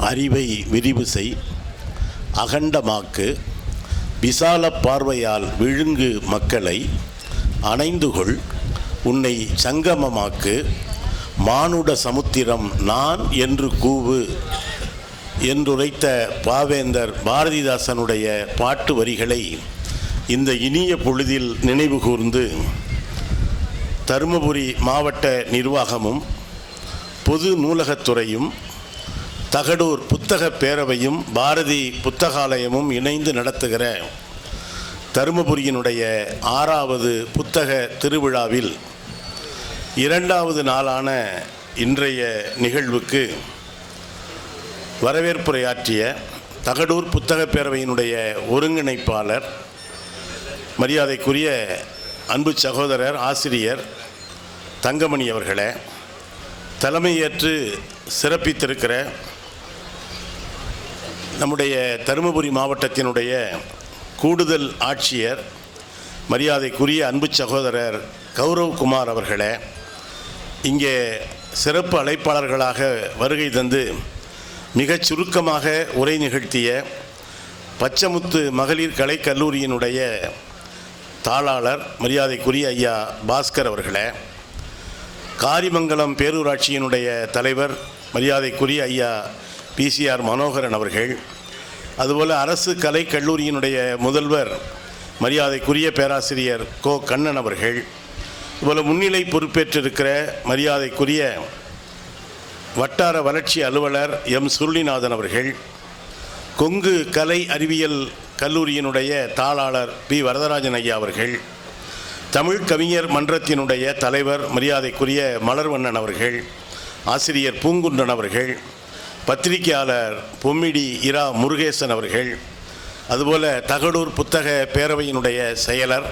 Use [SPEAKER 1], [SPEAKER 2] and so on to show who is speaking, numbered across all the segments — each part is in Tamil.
[SPEAKER 1] அறிவை விரிவு செய், அகண்டமாக்கு, விசால பார்வையால் விழுங்கு மக்களை, அணைந்துகொள், உன்னை சங்கமமாக்கு, மானுட சமுத்திரம் நான் என்று கூவு என்றுரைத்த பாவேந்தர் பாரதிதாசனுடைய பாட்டு வரிகளை இந்த இனிய பொழுதில் நினைவு கூர்ந்து தருமபுரி மாவட்ட நிர்வாகமும் பொது நூலகத்துறையும் தகடூர் புத்தக பேரவையும் பாரதி புத்தகாலயமும் இணைந்து நடத்துகிற தருமபுரியினுடைய 6வது புத்தக திருவிழாவில் 2வது நாளான இன்றைய நிகழ்வுக்கு வரவேற்புரையாற்றிய தகடூர் புத்தக பேரவையினுடைய ஒருங்கிணைப்பாளர் மரியாதைக்குரிய அன்பு சகோதரர் ஆசிரியர் தங்கமணி அவர்களே, தலைமையேற்று சிறப்பித்திருக்கிற நம்முடைய தருமபுரி மாவட்டத்தினுடைய கூடுதல் ஆட்சியர் மரியாதைக்குரிய அன்பு சகோதரர் கௌரவ்குமார் அவர்களே, இங்கே சிறப்பு அழைப்பாளர்களாக வருகை தந்து மிகச் சுருக்கமாக உரை நிகழ்த்திய பச்சமுத்து மகளிர் கலைக்கல்லூரியினுடைய தாளாளர் மரியாதைக்குரிய ஐயா பாஸ்கர் அவர்களே, காரிமங்கலம் பேரூராட்சியினுடைய தலைவர் மரியாதைக்குரிய ஐயா பிசிஆர் மனோகரன் அவர்கள், அதுபோல் அரசு கலைக்கல்லூரியினுடைய முதல்வர் மரியாதைக்குரிய பேராசிரியர் கோ கண்ணன் அவர்கள், இதுபோல் முன்னிலை பொறுப்பேற்றிருக்கிற மரியாதைக்குரிய வட்டார வளர்ச்சி அலுவலர் எம் சுருளிநாதன் அவர்கள், கொங்கு கலை அறிவியல் கல்லூரியினுடைய தாளாளர் பி வரதராஜன் ஐயா அவர்கள், தமிழ் கவிஞர் மன்றத்தினுடைய தலைவர் மரியாதைக்குரிய மலர்வண்ணன் அவர்கள், ஆசிரியர் பூங்குன்றன் அவர்கள், பத்திரிகையாளர் பொம்மிடி இரா முருகேசன் அவர்கள், அதுபோல் தகடூர் புத்தக பேரவையினுடைய செயலர்,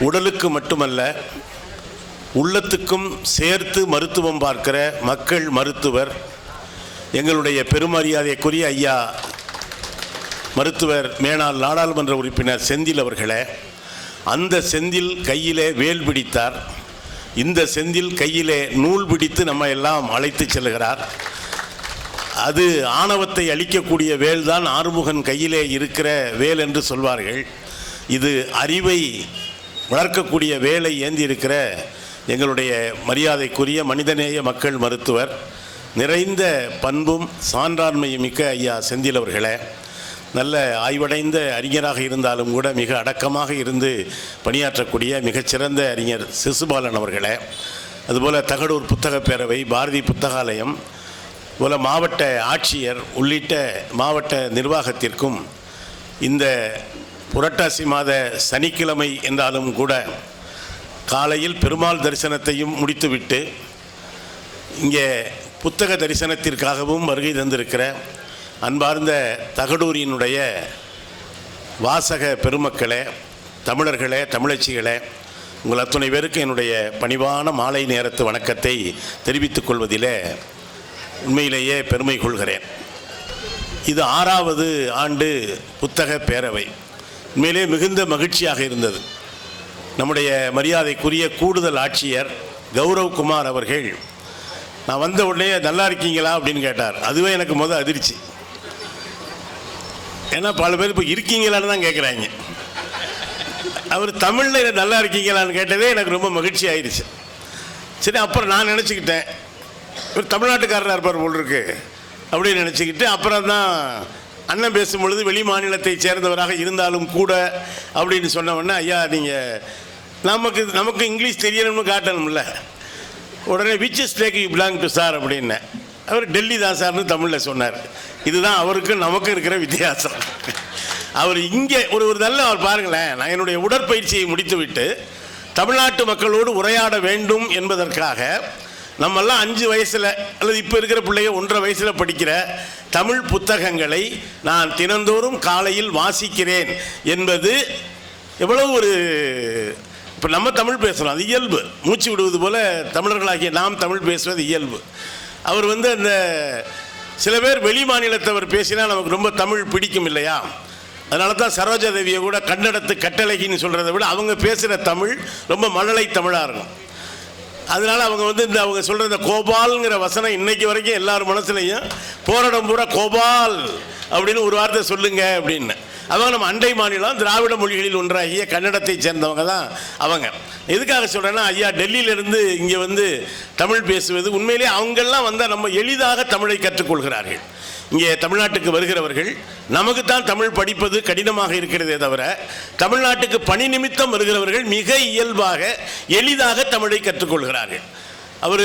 [SPEAKER 1] உடலுக்கு மட்டுமல்ல உள்ளத்துக்கும் சேர்த்து மருத்துவம் பார்க்கிற மக்கள் மருத்துவர் எங்களுடைய பெருமரியாதைக்குரிய ஐயா மருத்துவர் மேனாள் நாடாளுமன்ற உறுப்பினர் செந்தில் அவர்களே, அந்த செந்தில் கையிலே வேல் பிடித்தார், இந்த செந்தில் கையிலே நூல் பிடித்து நம்ம எல்லாம் அழைத்து செல்கிறார். அது ஆணவத்தை அளிக்கக்கூடிய வேல் தான் ஆறுமுகன் கையிலே இருக்கிற வேல் என்று சொல்வார்கள். இது அறிவை வளர்க்கக்கூடிய வேலை ஏந்தி இருக்கிற எங்களுடைய மரியாதைக்குரிய மனிதநேய மக்கள் மருத்துவர், நிறைந்த பண்பும் சான்றாண்மையும் மிக்க ஐயா செந்தில் அவர்களே, நல்ல ஆய்வடைந்த அறிஞராக இருந்தாலும் கூட மிக அடக்கமாக இருந்து பணியாற்றக்கூடிய மிகச்சிறந்த அறிஞர் சிசுபாலன் அவர்களே, அதுபோல் தகடூர் புத்தக பேரவை, பாரதி புத்தகாலயம் போல மாவட்ட ஆட்சியர் உள்ளிட்ட மாவட்ட நிர்வாகத்திற்கும் இந்த புரட்டாசி மாத சனிக்கிழமை என்றாலும் கூட காலையில் பெருமாள் தரிசனத்தையும் முடித்துவிட்டு இங்கே புத்தக தரிசனத்திற்காகவும் வருகை தந்திருக்கிற அன்பார்ந்த தகடூரினுடைய வாசக பெருமக்களே, தமிழர்களே, தமிழச்சிகளே, உங்கள் அத்துணை பேருக்கு என்னுடைய பணிவான மாலை நேரத்து வணக்கத்தை தெரிவித்துக் கொள்வதிலே உண்மையிலேயே பெருமை கொள்கிறேன். இது 6வது ஆண்டு புத்தக பேரவை. உண்மையிலே மிகுந்த மகிழ்ச்சியாக இருந்தது. நம்முடைய மரியாதைக்குரிய கூடுதல் ஆட்சியர் கௌரவ்குமார் அவர்கள் நான் வந்த உடனே நல்லா இருக்கீங்களா அப்படின்னு கேட்டார். அதுவே எனக்கு முதல் அதிர்ச்சி. ஏன்னா பல பேர் இப்போ இருக்கீங்களான்னு தான் கேட்குறாங்க. அவர் தமிழில் நல்லா இருக்கீங்களான்னு கேட்டதே எனக்கு ரொம்ப மகிழ்ச்சி ஆயிடுச்சு. சரி, அப்புறம் நான் நினச்சிக்கிட்டேன் இவர் தமிழ்நாட்டுக்காரராக இருப்பார் போல் இருக்கு அப்படின்னு நினச்சிக்கிட்டு அப்புறம் தான் அண்ணன் பேசும்பொழுது வெளி மாநிலத்தை சேர்ந்தவராக இருந்தாலும் கூட அப்படின்னு சொன்னவொடனே, ஐயா நீங்கள் நமக்கு இங்கிலீஷ் தெரியணும்னு காட்டணும்ல, உடனே which state you belong to sir அப்படின்னேன். அவர் டெல்லி தான் சார்னு தமிழில் சொன்னார். இதுதான் அவருக்கும் நமக்கும் இருக்கிற வித்தியாசம். அவர் இங்கே ஒரு நல்ல அவர் பாருங்களேன், நான் என்னுடைய உடற்பயிற்சியை முடித்துவிட்டு தமிழ்நாட்டு மக்களோடு உரையாட வேண்டும் என்பதற்காக நம்மெல்லாம் 5 வயசில் அல்லது இப்போ இருக்கிற பிள்ளைங்க 1.5 வயசில் படிக்கிற தமிழ் புத்தகங்களை நான் தினந்தோறும் காலையில் வாசிக்கிறேன் என்பது எவ்வளவு ஒரு, இப்போ நம்ம தமிழ் பேசுகிறோம், அது இயல்பு. மூச்சு விடுவது போல் தமிழர்களாகிய நாம் தமிழ் பேசுவது இயல்பு. அவர் அந்த சில பேர் வெளி மாநிலத்தவர் பேசினா நமக்கு ரொம்ப தமிழ் பிடிக்கும் இல்லையா? அதனால தான் சரோஜா தேவியை கூட கன்னடத்து கட்டழகின்னு சொல்கிறத விட அவங்க பேசுகிற தமிழ் ரொம்ப மழலை தமிழாக இருக்கும். அதனால் அவங்க வந்து இந்த அவங்க சொல்கிற இந்த கோபால்ங்கிற வசனம் இன்னைக்கு வரைக்கும் எல்லார் மனசுலையும் போராடம் பூரா கோபால் அப்படின்னு ஒரு வார்த்தை சொல்லுங்க அப்படின்னு. அவங்க நம்ம அண்டை மாநிலம் திராவிட மொழிகளில் ஒன்றாகிய கன்னடத்தை சேர்ந்தவங்க தான் அவங்க. எதுக்காக சொல்கிறேன்னா, ஐயா டெல்லியிலேருந்து இங்கே வந்து தமிழ் பேசுவது உண்மையிலே அவங்கெல்லாம் வந்தால் நம்ம எளிதாக தமிழை கற்றுக்கொள்கிறார்கள். இங்கே தமிழ்நாட்டுக்கு வருகிறவர்கள் நமக்கு தான் தமிழ் படிப்பது கடினமாக இருக்கிறதே தவிர, தமிழ்நாட்டுக்கு பணி நிமித்தம் வருகிறவர்கள் மிக இயல்பாக எளிதாக தமிழை கற்றுக்கொள்கிறார்கள். அவர்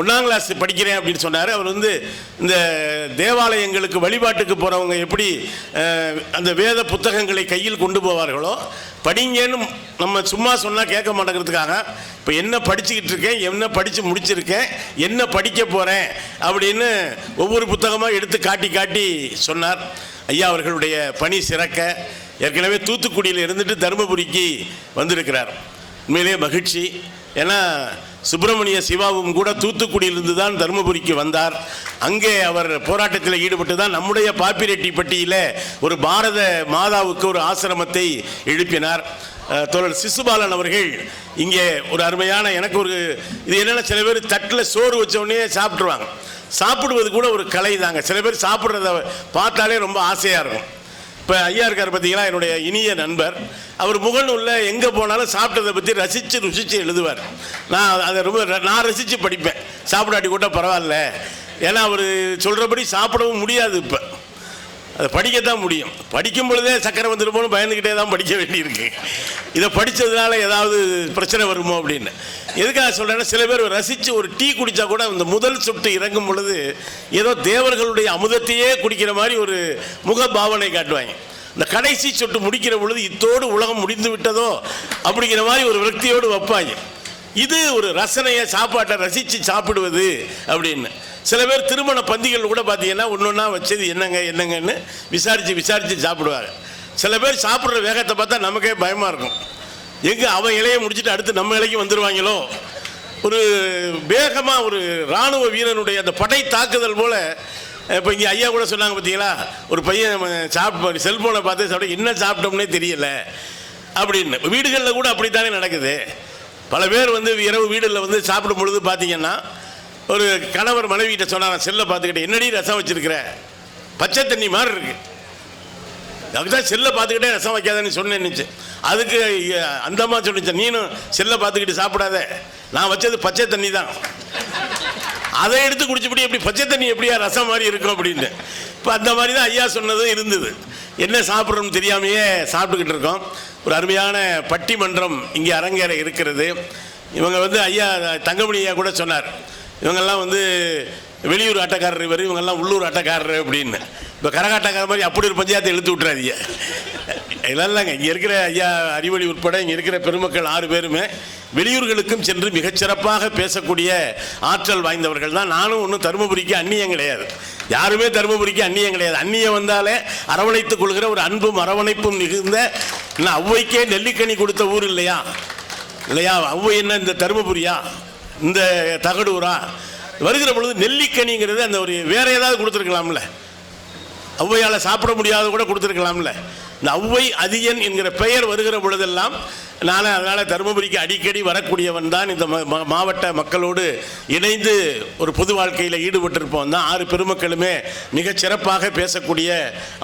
[SPEAKER 1] 1ஆம் கிளாஸ் படிக்கிறேன் அப்படின்னு சொன்னார். அவர் வந்து இந்த தேவாலயங்களுக்கு வழிபாட்டுக்கு போகிறவங்க எப்படி அந்த வேத புத்தகங்களை கையில் கொண்டு போவார்களோ, படிங்கன்னு நம்ம சும்மா சொன்னால் கேட்க மாட்டேங்கிறதுக்காக இப்போ என்ன படிச்சுக்கிட்டு இருக்கேன், என்ன படித்து முடிச்சிருக்கேன், என்ன படிக்க போகிறேன் அப்படின்னு ஒவ்வொரு புத்தகமாக எடுத்து காட்டி காட்டி சொன்னார். ஐயா அவர்களுடைய பணி சிறக்க ஏற்கனவே தூத்துக்குடியில் இருந்துட்டு தருமபுரிக்கு வந்திருக்கிறார். உண்மையிலே மகிழ்ச்சி. ஏன்னா சுப்பிரமணிய சிவாவும் கூட தூத்துக்குடியிலிருந்து தான் தருமபுரிக்கு வந்தார். அங்கே அவர் போராட்டத்தில் ஈடுபட்டு தான் நம்முடைய பாப்பிரெட்டிப்பட்டியில் ஒரு பாரத மாதாவுக்கு ஒரு ஆசிரமத்தை எழுப்பினார். தோழர் சிசுபாலன் அவர்கள் இங்கே ஒரு அருமையான, எனக்கு ஒரு இது என்னென்னா, சில பேர் தட்டில் சோறு வச்ச உடனே சாப்பிட்ருவாங்க. சாப்பிடுவது கூட ஒரு கலை தாங்க. சில பேர் சாப்பிட்றத பார்த்தாலே ரொம்ப ஆசையாக இருக்கும். இப்போ ஐயா இருக்கார் பார்த்தீங்களா, என்னுடைய இனிய நண்பர். அவர் முகநூலில் எங்கே போனாலும் சாப்பிட்டதை பற்றி ருசித்து எழுதுவார். நான் ரசித்து படிப்பேன், சாப்பிடாட்டி கூட பரவாயில்ல. ஏன்னா அவர் சொல்கிறபடி சாப்பிடவும் முடியாது. இப்போ அதை படிக்கத்தான் முடியும். படிக்கும் பொழுதே சக்கரை வந்துருமோன்னு பயந்துக்கிட்டே தான் படிக்க வேண்டியிருக்கு. இதை படித்ததுனால ஏதாவது பிரச்சனை வருமோ அப்படின்னு. எதுக்காக சொல்கிறேன்னா, சில பேர் ரசித்து ஒரு டீ குடித்தா கூட அந்த முதல் சொட்டு இறங்கும் பொழுது ஏதோ தேவர்களுடைய அமுதத்தையே குடிக்கிற மாதிரி ஒரு முக பாவனை காட்டுவாங்க. இந்த கடைசி சொட்டு முடிக்கிற பொழுது இத்தோடு உலகம் முடிந்து விட்டதோ அப்படிங்கிற மாதிரி ஒரு விரக்தியோடு வைப்பாங்க. இது ஒரு ரசனையை, சாப்பாட்டை ரசித்து சாப்பிடுவது அப்படின்னு. சில பேர் திருமண பந்திகள் கூட பார்த்தீங்கன்னா ஒன்றா வச்சது என்னங்கன்னு விசாரித்து சாப்பிடுவாங்க. சில பேர் சாப்பிட்ற வேகத்தை பார்த்தா நமக்கே பயமாக இருக்கும். எங்கே அவன் இலையை முடிச்சுட்டு அடுத்து நம்ம இலைக்கு வந்துடுவாங்களோ, ஒரு வேகமாக ஒரு இராணுவ வீரனுடைய அந்த படை தாக்குதல் போல். இப்போ இங்கே ஐயா கூட சொன்னாங்க பார்த்தீங்களா, ஒரு பையன் செல்ஃபோனை பார்த்து சாப்பிட என்ன சாப்பிட்டோம்னே தெரியலை அப்படின்னு. வீடுகளில் கூட அப்படித்தானே நடக்குது. பல பேர் வந்து இரவு வீடுகளில் வந்து சாப்பிடும் பொழுது பார்த்தீங்கன்னா, ஒரு கணவர் மனைவிகிட்ட சொன்னாங்க, செல்லை பார்த்துக்கிட்டே என்னடி ரசம் வச்சிருக்கிற, பச்சை தண்ணி மாதிரி இருக்கு. அதுதான் செல்லை பார்த்துக்கிட்டே ரசம் வைக்காதன்னு சொன்னேன்னுச்சு. அதுக்கு அந்த அம்மா சொல்லிச்சு, நீனும் செல்லை பார்த்துக்கிட்டு சாப்பிடாத, நான் வச்சது பச்சை தண்ணி தான், அதை எடுத்து குடிச்சுப்படி எப்படி பச்சை தண்ணி எப்படியா ரசம் மாதிரி இருக்கும் அப்படின்னு. இப்போ அந்த மாதிரி தான் ஐயா சொன்னதும் இருந்தது. என்ன சாப்பிட்றோம்னு தெரியாமையே சாப்பிட்டுக்கிட்டு இருக்கோம். ஒரு அருமையான பட்டிமன்றம் இங்கே அரங்கேற இருக்கிறது. இவங்க வந்து ஐயா தங்கமணி ஐயா கூட சொன்னார், இவங்கெல்லாம் வந்து வெளியூர் ஆட்டக்காரர், இவர் இவங்கெல்லாம் உள்ளூர் ஆட்டக்காரர் அப்படின்னு. இப்போ கரகாட்டக்காரர் மாதிரி அப்படி ஒரு பஞ்சாயத்தை இழுத்து விட்டுறாதீங்க. இல்லைங்க, இங்கே இருக்கிற ஐயா அறிவொளி உட்பட இங்கே இருக்கிற பெருமக்கள் 6 பேருமே வெளியூர்களுக்கும் சென்று மிகச்சிறப்பாக பேசக்கூடிய ஆற்றல் வாய்ந்தவர்கள் தான். நானும் ஒன்றும் தருமபுரிக்கு அந்நியம் கிடையாது, யாருமே தருமபுரிக்கு அந்நியம் கிடையாது. அந்நியம் வந்தாலே அரவணைத்துக் கொள்கிற ஒரு அன்பும் அரவணைப்பும் மிகுந்த, ஔவைக்கே நெல்லிக்கனி கொடுத்த ஊர் இல்லையா, ஔவை என்ன இந்த தருமபுரியா, இந்த தகடூரா? வருகிற பொழுது நெல்லிக்கனிங்கிறது அந்த ஒரு வேற ஏதாவது கொடுத்துருக்கலாம்ல, ஔவையால் சாப்பிட முடியாத கூட கொடுத்துருக்கலாம்ல. இந்த ஔவை அதியன் என்கிற பெயர் வருகிற பொழுதெல்லாம் நான் அதனால் தருமபுரிக்கு அடிக்கடி வரக்கூடியவன் தான். இந்த மாவட்ட மக்களோடு இணைந்து ஒரு பொது வாழ்க்கையில் ஈடுபட்டிருப்போம் தான். 6 பெருமக்களுமே மிகச் சிறப்பாக பேசக்கூடிய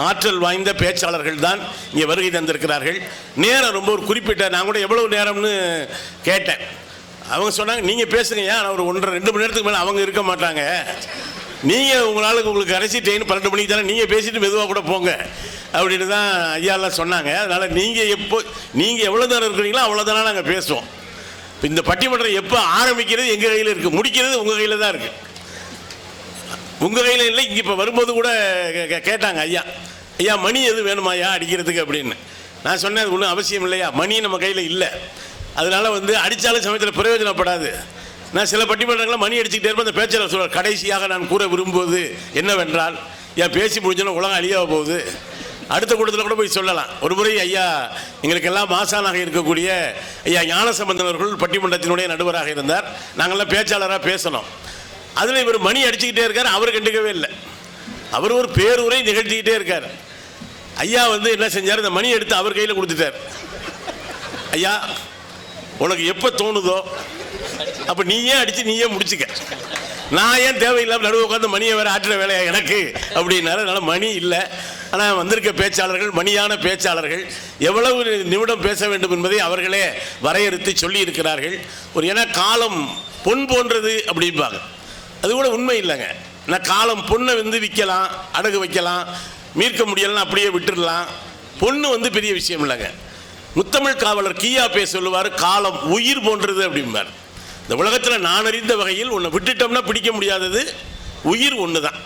[SPEAKER 1] ஆற்றல் வாய்ந்த பேச்சாளர்கள் தான் இங்கே வருகை தந்திருக்கிறார்கள். நேரம் ரொம்ப ஒரு குறிப்பிட்ட, நான் கூட எவ்வளவு நேரம்னு கேட்டேன். அவங்க சொன்னாங்க, நீங்கள் பேசுங்க, ஏன் ஒரு 1.5-2 மணி நேரத்துக்கு மேலே அவங்க இருக்க மாட்டாங்க, நீங்கள் உங்களுக்கு அரைசி ட்ரெயின் 12 மணிக்கு தானே, நீங்கள் பேசிட்டு மெதுவாக கூட போங்க அப்படின்னு தான் ஐயாலாம் சொன்னாங்க. அதனால் நீங்கள் எவ்வளோ நேரம் இருக்கிறீங்களோ அவ்வளோ தானே நாங்கள் பேசுவோம். இப்போ இந்த பட்டிமன்றம் எப்போ ஆரம்பிக்கிறது எங்கள் கையில் இருக்குது, முடிக்கிறது உங்கள் கையில் தான் இருக்குது. உங்கள் கையில் இல்லை. இங்கே இப்போ வரும்போது கூட கேட்டாங்க, ஐயா மணி எது வேணுமாயா அடிக்கிறதுக்கு அப்படின்னு. நான் சொன்னேன், அது ஒன்றும் அவசியம் இல்லையா, மணி நம்ம கையில் இல்லை, அதனால் வந்து அடித்தாலும் சமயத்தில் பிரயோஜனப்படாது. நான் சில பட்டிமன்றங்களை மணி அடிச்சுக்கிட்டே இருப்பேன். அந்த பேச்சாளர் சொல்வார், கடைசியாக நான் கூற விரும்புவது என்னவென்றால், ஏன் பேசி முடிஞ்சோன்னா உலகம் அழியாக போகுது, அடுத்த கூட்டத்தில் கூட போய் சொல்லலாம். ஒரு முறை ஐயா எங்களுக்கெல்லாம் மாசானாக இருக்கக்கூடிய ஐயா ஞானசம்பந்தன் அவர்கள் பட்டிமன்றத்தினுடைய நடுவராக இருந்தார். நாங்கள்லாம் பேச்சாளராக பேசணும். அதில் இவர் மணி அடிச்சுக்கிட்டே இருக்கார், அவர் கண்டுக்கவே இல்லை. அவர் ஒரு பேருரை நிகழ்த்திக்கிட்டே இருக்கார். ஐயா வந்து என்ன செஞ்சார், இந்த மணி எடுத்து அவர் கையில் கொடுத்துட்டார். ஐயா உனக்கு எப்போ தோணுதோ அப்போ நீயே அடித்து நீயே முடிச்சுக்க, நான் ஏன் தேவையில்லாமல் நடுவு உட்காந்து மணியை வேறு ஆற்றுற வேலையா எனக்கு அப்படின்னாரு. அதனால் மணி இல்லை. ஆனால் வந்திருக்க பேச்சாளர்கள் மணியான பேச்சாளர்கள், எவ்வளவு நிமிடம் பேச வேண்டும் என்பதை அவர்களே வரையறுத்து சொல்லி இருக்கிறார்கள். ஒரு ஏன்னா காலம் பொன் போன்றது அப்படிம்பாங்க, அது கூட உண்மை இல்லைங்க. நான் காலம் பொண்ணை வந்து விற்கலாம், அடகு வைக்கலாம், மீட்க முடியலன்னா அப்படியே விட்டுடலாம். பொண்ணு வந்து பெரிய விஷயம் இல்லைங்க. முத்தமிழ் காவலர் கியாபே சொல்லுவார், காலம் உயிர் போன்றது அப்படிம்பார். இந்த உலகத்தில் நான் அறிந்த வகையில் உன்னை விட்டுட்டோம்னா பிடிக்க முடியாதது உயிர் ஒன்று தான்.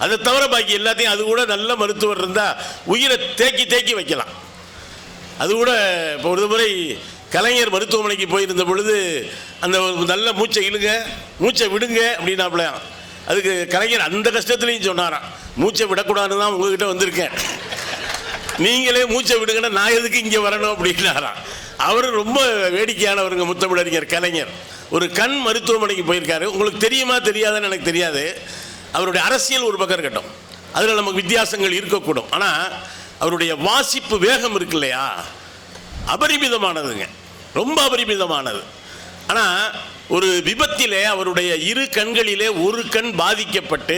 [SPEAKER 1] அதை தவிர பாக்கி எல்லாத்தையும், அது கூட நல்ல மருத்துவர் இருந்தால் உயிரை தேக்கி தேக்கி வைக்கலாம். அது கூட இப்போ ஒரு முறை கலைஞர் மருத்துவமனைக்கு போயிருந்த பொழுது அந்த நல்ல மூச்சை இழுங்க மூச்சை விடுங்க அப்படின்னாப்லையாம். அதுக்கு கலைஞர் அந்த கஷ்டத்துலையும் சொன்னாராம், மூச்சை விடக்கூடாதுன்னு தான் உங்ககிட்ட வந்திருக்கேன், நீங்களே மூச்சை விடுங்கன்னா நான் எதுக்கு இங்கே வரணும் அப்படின்னாராம். அவர் ரொம்ப வேடிக்கையானவருங்க முத்தமிழறிஞர் கலைஞர். ஒரு கண் மருத்துவமனைக்கு போயிருக்காரு. உங்களுக்கு தெரியுமா தெரியாதுன்னு எனக்கு தெரியாது. அவருடைய அரசியல் ஒரு பக்கம் இருக்கட்டும், அதில் நமக்கு வித்தியாசங்கள் இருக்கக்கூடும். ஆனால் அவருடைய வாசிப்பு வேகம் இருக்கு இல்லையா, அபரிமிதமானதுங்க, ரொம்ப அபரிமிதமானது. ஆனால் ஒரு விபத்திலே அவருடைய இரு கண்களிலே ஒரு கண் பாதிக்கப்பட்டு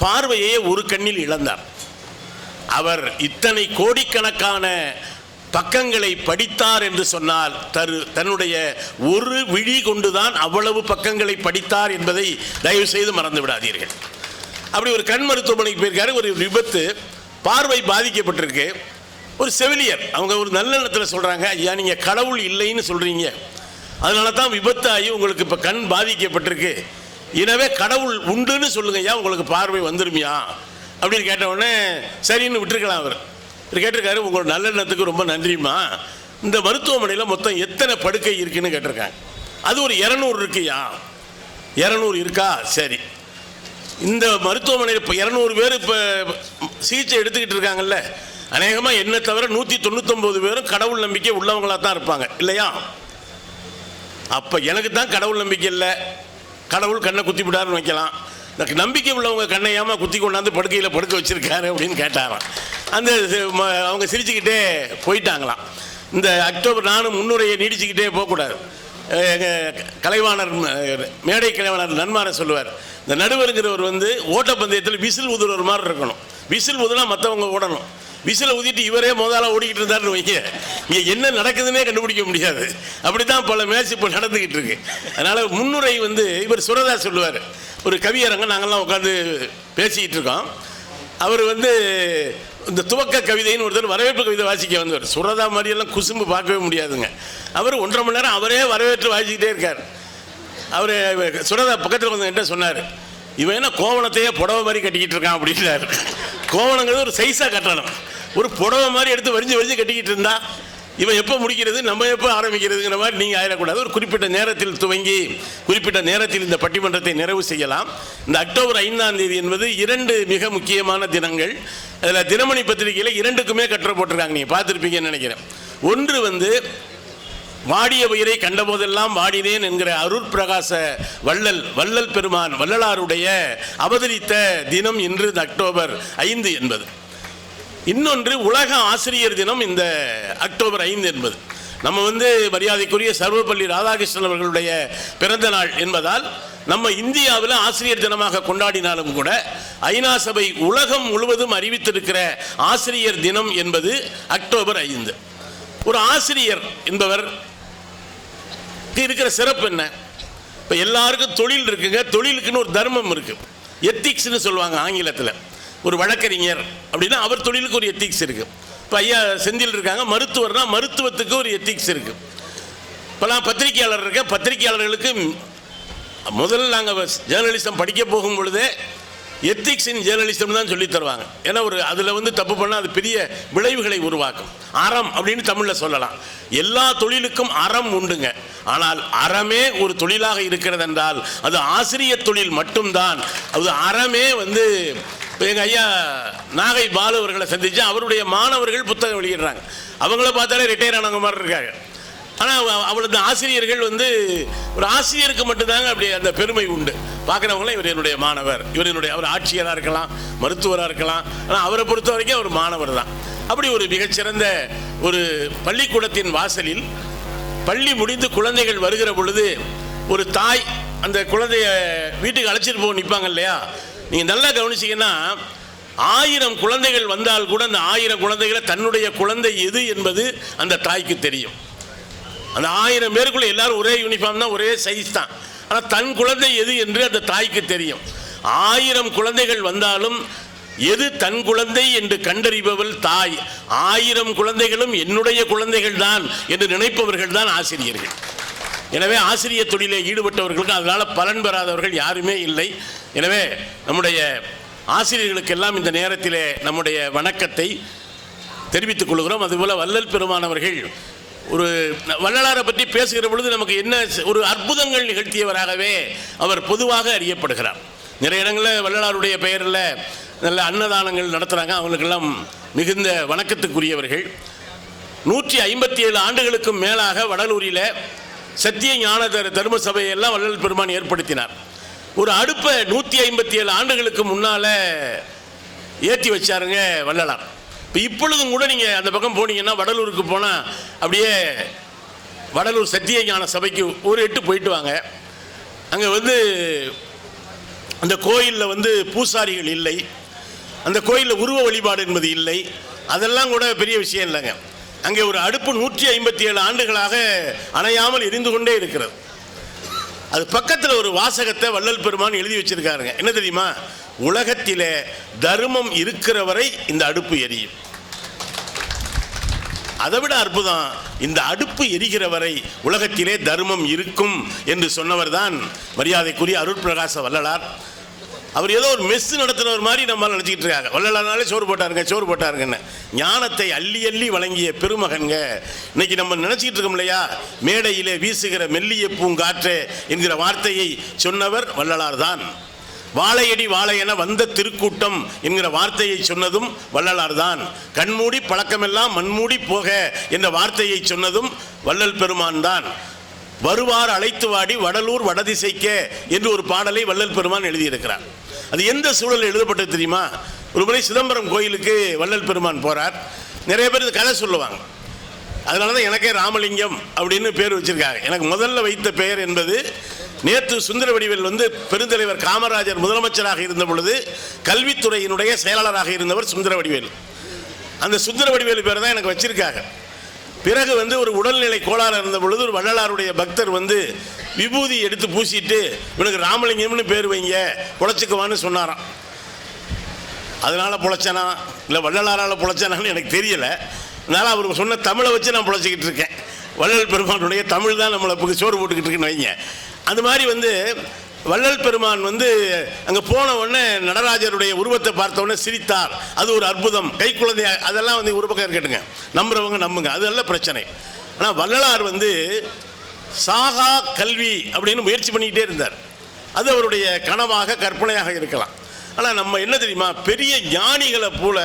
[SPEAKER 1] பார்வையே ஒரு கண்ணில் இழந்தார். அவர் இத்தனை கோடிக்கணக்கான பக்கங்களை படித்தார் என்று சொன்னால் தன்னுடைய ஒரு விழி கொண்டுதான் அவ்வளவு பக்கங்களை படித்தார் என்பதை தயவு செய்து மறந்து விடாதீர்கள். அப்படி ஒரு கண் மருத்துவமனைக்கு போயிருக்காரு. ஒரு விபத்து, பார்வை பாதிக்கப்பட்டிருக்கு. ஒரு செவிலியர் அவங்க ஒரு நல்ல எண்ணத்தில் சொல்கிறாங்க, ஐயா நீங்கள் கடவுள் இல்லைன்னு சொல்கிறீங்க, அதனால தான் விபத்து ஆகி உங்களுக்கு இப்போ கண் பாதிக்கப்பட்டிருக்கு, எனவே கடவுள் உண்டுன்னு சொல்லுங்க ஐயா, உங்களுக்கு பார்வை வந்துருமியா அப்படின்னு கேட்டவுடனே சரின்னு விட்டுருக்கலாம். அவர் கேட்டிருக்காரு, உங்களோட நல்லெண்ணத்துக்கு ரொம்ப நன்றிம்மா, இந்த மருத்துவமனையில் மொத்தம் எத்தனை படுக்கை இருக்குன்னு கேட்டிருக்காங்க. அது ஒரு 200 இருக்குயா. 200 இருக்கா, சரி. இந்த மருத்துவமனையில் இப்போ 200 பேர் இப்போ சிகிச்சை எடுத்துக்கிட்டு இருக்காங்கல்ல, அநேகமாக என்ன தவிர 199 பேரும் கடவுள் நம்பிக்கை உள்ளவங்களாக தான் இருப்பாங்க இல்லையா? அப்போ எனக்கு தான் கடவுள் நம்பிக்கை இல்லை, கடவுள் கண்ணை குத்தி விடாருன்னு வைக்கலாம், நம்பிக்கை உள்ளவங்க கண்ணையாம குத்தி கொண்டாந்து படுக்கையில் படுக்க வச்சிருக்காரு அப்படின்னு கேட்டாராம். அந்த அவங்க சிரிச்சுக்கிட்டே போயிட்டாங்களாம். இந்த அக்டோபர் நானும் முன்னுரையை நீடிச்சுக்கிட்டே போகக்கூடாது. கலைவாணர் மேடை கலைவாணர் நன்மார சொல்லுவார், இந்த நடுவருங்கிறவர் வந்து ஓட்டப்பந்தயத்தில் விசில் ஊதுறவர் மாதிரி இருக்கணும். விசில் ஊதுனா மற்றவங்க ஓடணும், விசிலை ஊதிட்டு இவரே முதல்ல ஓடிக்கிட்டு இருந்தாருன்னு வைங்க, இங்கே என்ன நடக்குதுன்னே கண்டுபிடிக்க முடியாது. அப்படி தான் பல மேட்ச் இப்போ நடந்துக்கிட்டு இருக்கு. அதனால் முன்னுரை வந்து இவர் சுரதா சொல்லுவார். ஒரு கவியரங்க நாங்கள்லாம் உட்காந்து பேசிக்கிட்டு இருக்கோம். அவர் வந்து இந்த துவக்க கவிதைன்னு ஒருத்தர் வரவேற்பு கவிதை வாசிக்க வந்தவர். சுரதா மாதிரியெல்லாம் குசும்பு பார்க்கவே முடியாதுங்க. அவர் 1.5 மணி நேரம் அவரே வரவேற்று வாசிக்கிட்டே இருக்கார். அவர் சுரதா பக்கத்தில் வந்து என்கிட்ட சொன்னார், இவன் என்ன கோவணத்தையே புடவை மாதிரி கட்டிக்கிட்டு இருக்கான் அப்படின்றாரு. கோவணங்கிறது ஒரு சைஸாக கட்டணும், ஒரு புடவை மாதிரி எடுத்து வரிஞ்சு கட்டிக்கிட்டு இருந்தா இவன் எப்போ முடிக்கிறது நம்ம எப்போ ஆரம்பிக்கிறதுங்கிற மாதிரி நீங்கள் ஆயிடக்கூடாது. ஒரு குறிப்பிட்ட நேரத்தில் துவங்கி குறிப்பிட்ட நேரத்தில் இந்த பட்டிமன்றத்தை நிறைவு செய்யலாம். இந்த அக்டோபர் 5ஆம் தேதி என்பது 2 மிக முக்கியமான தினங்கள். அதில் தினமணி பத்திரிகையில் 2க்குமே கட்டுரை போட்டிருக்காங்க, நீங்கள் பார்த்துருப்பீங்கன்னு நினைக்கிறேன். ஒன்று வந்து வாடிய உயிரை கண்டபோதெல்லாம் வாடினேன் என்கிற அருட்பிரகாச வள்ளல் பெருமான் வள்ளலாருடைய அவதரித்த தினம் இன்று அக்டோபர் 5 என்பது. இன்னொன்று உலக ஆசிரியர் தினம் இந்த அக்டோபர் 5 என்பது. நம்ம வந்து மரியாதைக்குரிய சர்வப்பள்ளி ராதாகிருஷ்ணன் அவர்களுடைய பிறந்த நாள் என்பதால் நம்ம இந்தியாவில் ஆசிரியர் தினமாக கொண்டாடினாலும் கூட ஐநா சபை உலகம் முழுவதும் அறிவித்திருக்கிற ஆசிரியர் தினம் என்பது அக்டோபர் 5. ஒரு ஆசிரியர் என்பவர் இருக்கிற சிறப்பு என்ன? இப்போ எல்லாருக்கும் தொழில் இருக்குங்க, தொழிலுக்குன்னு ஒரு தர்மம் இருக்கு, எத்திக்ஸ்னு சொல்லுவாங்க ஆங்கிலத்தில். ஒரு வழக்கறிஞர் அப்படின்னா அவர் தொழிலுக்கு ஒரு எத்திக்ஸ் இருக்கு. இப்போ ஐயா செந்தில் இருக்காங்க, மருத்துவர்னா மருத்துவத்துக்கு ஒரு எத்திக்ஸ் இருக்கு. இப்போலாம் பத்திரிகையாளர் இருக்க, பத்திரிகையாளர்களுக்கு முதல்ல நாங்கள் ஜேர்னலிசம் படிக்க போகும் பொழுதே எத்திக்ஸ் இன் ஜேர்னலிசம் தான் சொல்லி தருவாங்க. ஏன்னா ஒரு அதில் வந்து தப்பு பண்ணால் அது பெரிய விளைவுகளை உருவாக்கும். அறம் அப்படின்னு தமிழில் சொல்லலாம். எல்லா தொழிலுக்கும் அறம் உண்டுங்க. ஆனால் அறமே ஒரு தொழிலாக இருக்கிறது என்றால் அது ஆசிரியர் தொழில் மட்டும்தான். அது அறமே வந்து எங்கள் ஐயா நாகை பாலு அவர்களை சந்தித்து அவருடைய மாணவர்கள் புத்தகம் வெளியிடுறாங்க. அவங்கள பார்த்தாலே ரிட்டையர் ஆனவங்க மாதிரி இருக்காங்க. ஆனால் அவளது ஆசிரியர்கள் வந்து ஒரு ஆசிரியருக்கு மட்டும்தாங்க அப்படி அந்த பெருமை உண்டு. பார்க்குறவங்களாம் இவர் என்னுடைய மாணவர், அவர் ஆட்சியராக இருக்கலாம், மருத்துவராக இருக்கலாம், ஆனால் அவரை பொறுத்த வரைக்கும் அவர் மாணவர் தான். அப்படி ஒரு மிகச்சிறந்த ஒரு பள்ளிக்கூடத்தின் வாசலில் பள்ளி முடிந்து குழந்தைகள் வருகிற பொழுது ஒரு தாய் அந்த குழந்தைய வீட்டுக்கு அழைச்சிட்டு போக நிற்பாங்க இல்லையா, நீங்கள் நல்லா கவனிச்சிங்கன்னா 1000 குழந்தைகள் வந்தால் கூட அந்த 1000 குழந்தைகளை தன்னுடைய குழந்தை எது என்பது அந்த தாய்க்கு தெரியும். அந்த 1000 பேருக்குள்ள எல்லாரும் ஒரே யூனிஃபார்ம் தான், ஒரே சைஸ் தான். ஆனால் தன் குழந்தை எது என்று அந்த தாய்க்கு தெரியும். 1000 குழந்தைகள் வந்தாலும் எது தன் குழந்தை என்று கண்டறிபவள் தாய். 1000 குழந்தைகளும் என்னுடைய குழந்தைகள் தான் என்று நினைப்பவர்கள் தான் ஆசிரியர்கள். எனவே ஆசிரியர் தொழிலே ஈடுபட்டவர்களுக்கு அதனால் பலன் பெறாதவர்கள் யாருமே இல்லை. எனவே நம்முடைய ஆசிரியர்களுக்கெல்லாம் இந்த நேரத்திலே நம்முடைய வணக்கத்தை தெரிவித்துக் கொள்கிறோம். அதுபோல் வள்ளல் பெருமானவர்கள் ஒரு வள்ளலாரை பற்றி பேசுகிற பொழுது நமக்கு என்ன ஒரு அற்புதங்கள் நிகழ்த்தியவராகவே அவர் பொதுவாக அறியப்படுகிறார். நிறைய இடங்களில் வள்ளலாருடைய பெயரில் நல்ல அன்னதானங்கள் நடத்துகிறாங்க. அவங்களுக்கெல்லாம் மிகுந்த வணக்கத்துக்குரியவர்கள். 157 ஆண்டுகளுக்கும் மேலாக வடலூரில் சத்திய ஞான தர்ம சபையெல்லாம் வள்ளல் பெருமான் ஏற்படுத்தினார். ஒரு அடுப்பை 157 ஆண்டுகளுக்கு முன்னால் ஏற்றி வச்சாருங்க வள்ளலார். இப்பொழுதும் கூட நீங்கள் அந்த பக்கம் போனீங்கன்னா, வடலூருக்கு போனால் அப்படியே வடலூர் சத்திய ஞான சபைக்கு ஒரு எட்டு போயிட்டு வாங்க. அங்கே அந்த கோயிலில் பூசாரிகள் இல்லை, அந்த கோயிலில் உருவ வழிபாடு என்பது இல்லை. அதெல்லாம் கூட பெரிய விஷயம் இல்லைங்க. அங்கே ஒரு அடுப்பு 157 ஆண்டுகளாக அணையாமல் எரிந்து கொண்டே இருக்கிறது. அது பக்கத்தில் ஒரு வாசகத்தை வள்ளல் பெருமான் எழுதி வச்சிருக்காருங்க. என்ன தெரியுமா? உலகத்திலே தர்மம் இருக்கிற வரை இந்த அடுப்பு எரியும். அதை விட அற்புதம், இந்த அடுப்பு எரிகிற வரை உலகத்திலே தர்மம் இருக்கும் என்று சொன்னவர் தான் மரியாதைக்குரிய அருட்பிரகாச வள்ளலார். அவர் ஏதோ ஒரு மெஸ் நடத்துனவர் மாதிரி நம்ம நினச்சிக்கிட்டு இருக்காங்க. வள்ளலானாலே சோறு போட்டாருங்கன்னு. ஞானத்தை அள்ளி அள்ளி வழங்கிய பெருமகன்க. இன்னைக்கு நம்ம நினச்சிக்கிட்டு இருக்கோம் இல்லையா, மேடையிலே வீசுகிற மெல்லிய பூங்காற்றே என்கிற வார்த்தையை சொன்னவர் வள்ளலார் தான். வாழையடி வாழையென வந்த திருக்கூட்டம் என்கிற வார்த்தையை சொன்னதும் வள்ளலார் தான். கண்மூடி பழக்கமெல்லாம் மண்மூடி போக என்ற வார்த்தையை சொன்னதும் வள்ளல் பெருமான் தான். வருவார் அழைத்து வாடி வடலூர் வடதிசைக்க என்று ஒரு பாடலை வள்ளல் பெருமான் எழுதியிருக்கிறார். அது எந்த சூழல் எழுதப்பட்டது தெரியுமா? ஒரு முறை சிதம்பரம் கோயிலுக்கு வள்ளல் பெருமான் போறார். நிறைய பேர் கதை சொல்லுவாங்க. அதனால தான் எனக்கே ராமலிங்கம் அப்படின்னு பேர் வச்சிருக்காங்க. எனக்கு முதல்ல வைத்த பெயர் என்பது, நேற்று சுந்தர வடிவேல் பெருந்தலைவர் காமராஜர் முதலமைச்சராக இருந்த பொழுது கல்வித்துறையினுடைய செயலாளராக இருந்தவர் சுந்தர வடிவேல். அந்த சுந்தர வடிவேல் பேர் தான் எனக்கு வச்சிருக்காங்க. பிறகு ஒரு உடல்நிலை கோளாறு இருந்த பொழுது ஒரு வள்ளலாருடைய பக்தர் விபூதி எடுத்து பூசிட்டு இவனுக்கு ராமலிங்கம்னு பேர் வைங்க, பொழைச்சிக்குவான்னு சொன்னாராம். அதனால பொழைச்சனா இல்லை வள்ளலாரால் பொழைச்சனான்னு எனக்கு தெரியலை. அதனால் அவர் சொன்ன தமிழை வச்சு நான் பொழைச்சிக்கிட்டு இருக்கேன். வள்ளல் பெருமானுடைய தமிழ் தான் நம்மளை சோறு போட்டுக்கிட்டு இருக்குன்னு வைங்க. அந்த மாதிரி வள்ளல் பெருமான் அங்கே போன உடனே நடராஜருடைய உருவத்தை பார்த்த உடனே சிரித்தார். அது ஒரு அற்புதம். கை குழந்தைய அதெல்லாம் ஒரு பக்கம் இருக்கட்டுங்க, நம்புறவங்க நம்புங்க, அதெல்லாம் பிரச்சனை. ஆனால் வள்ளலார் சாகா கல்வி அப்படின்னு முயற்சி பண்ணிக்கிட்டே இருந்தார். அது அவருடைய கனவாக கற்பனையாக இருக்கலாம். ஆனால் நம்ம என்ன தெரியுமா, பெரிய ஞானிகளை போல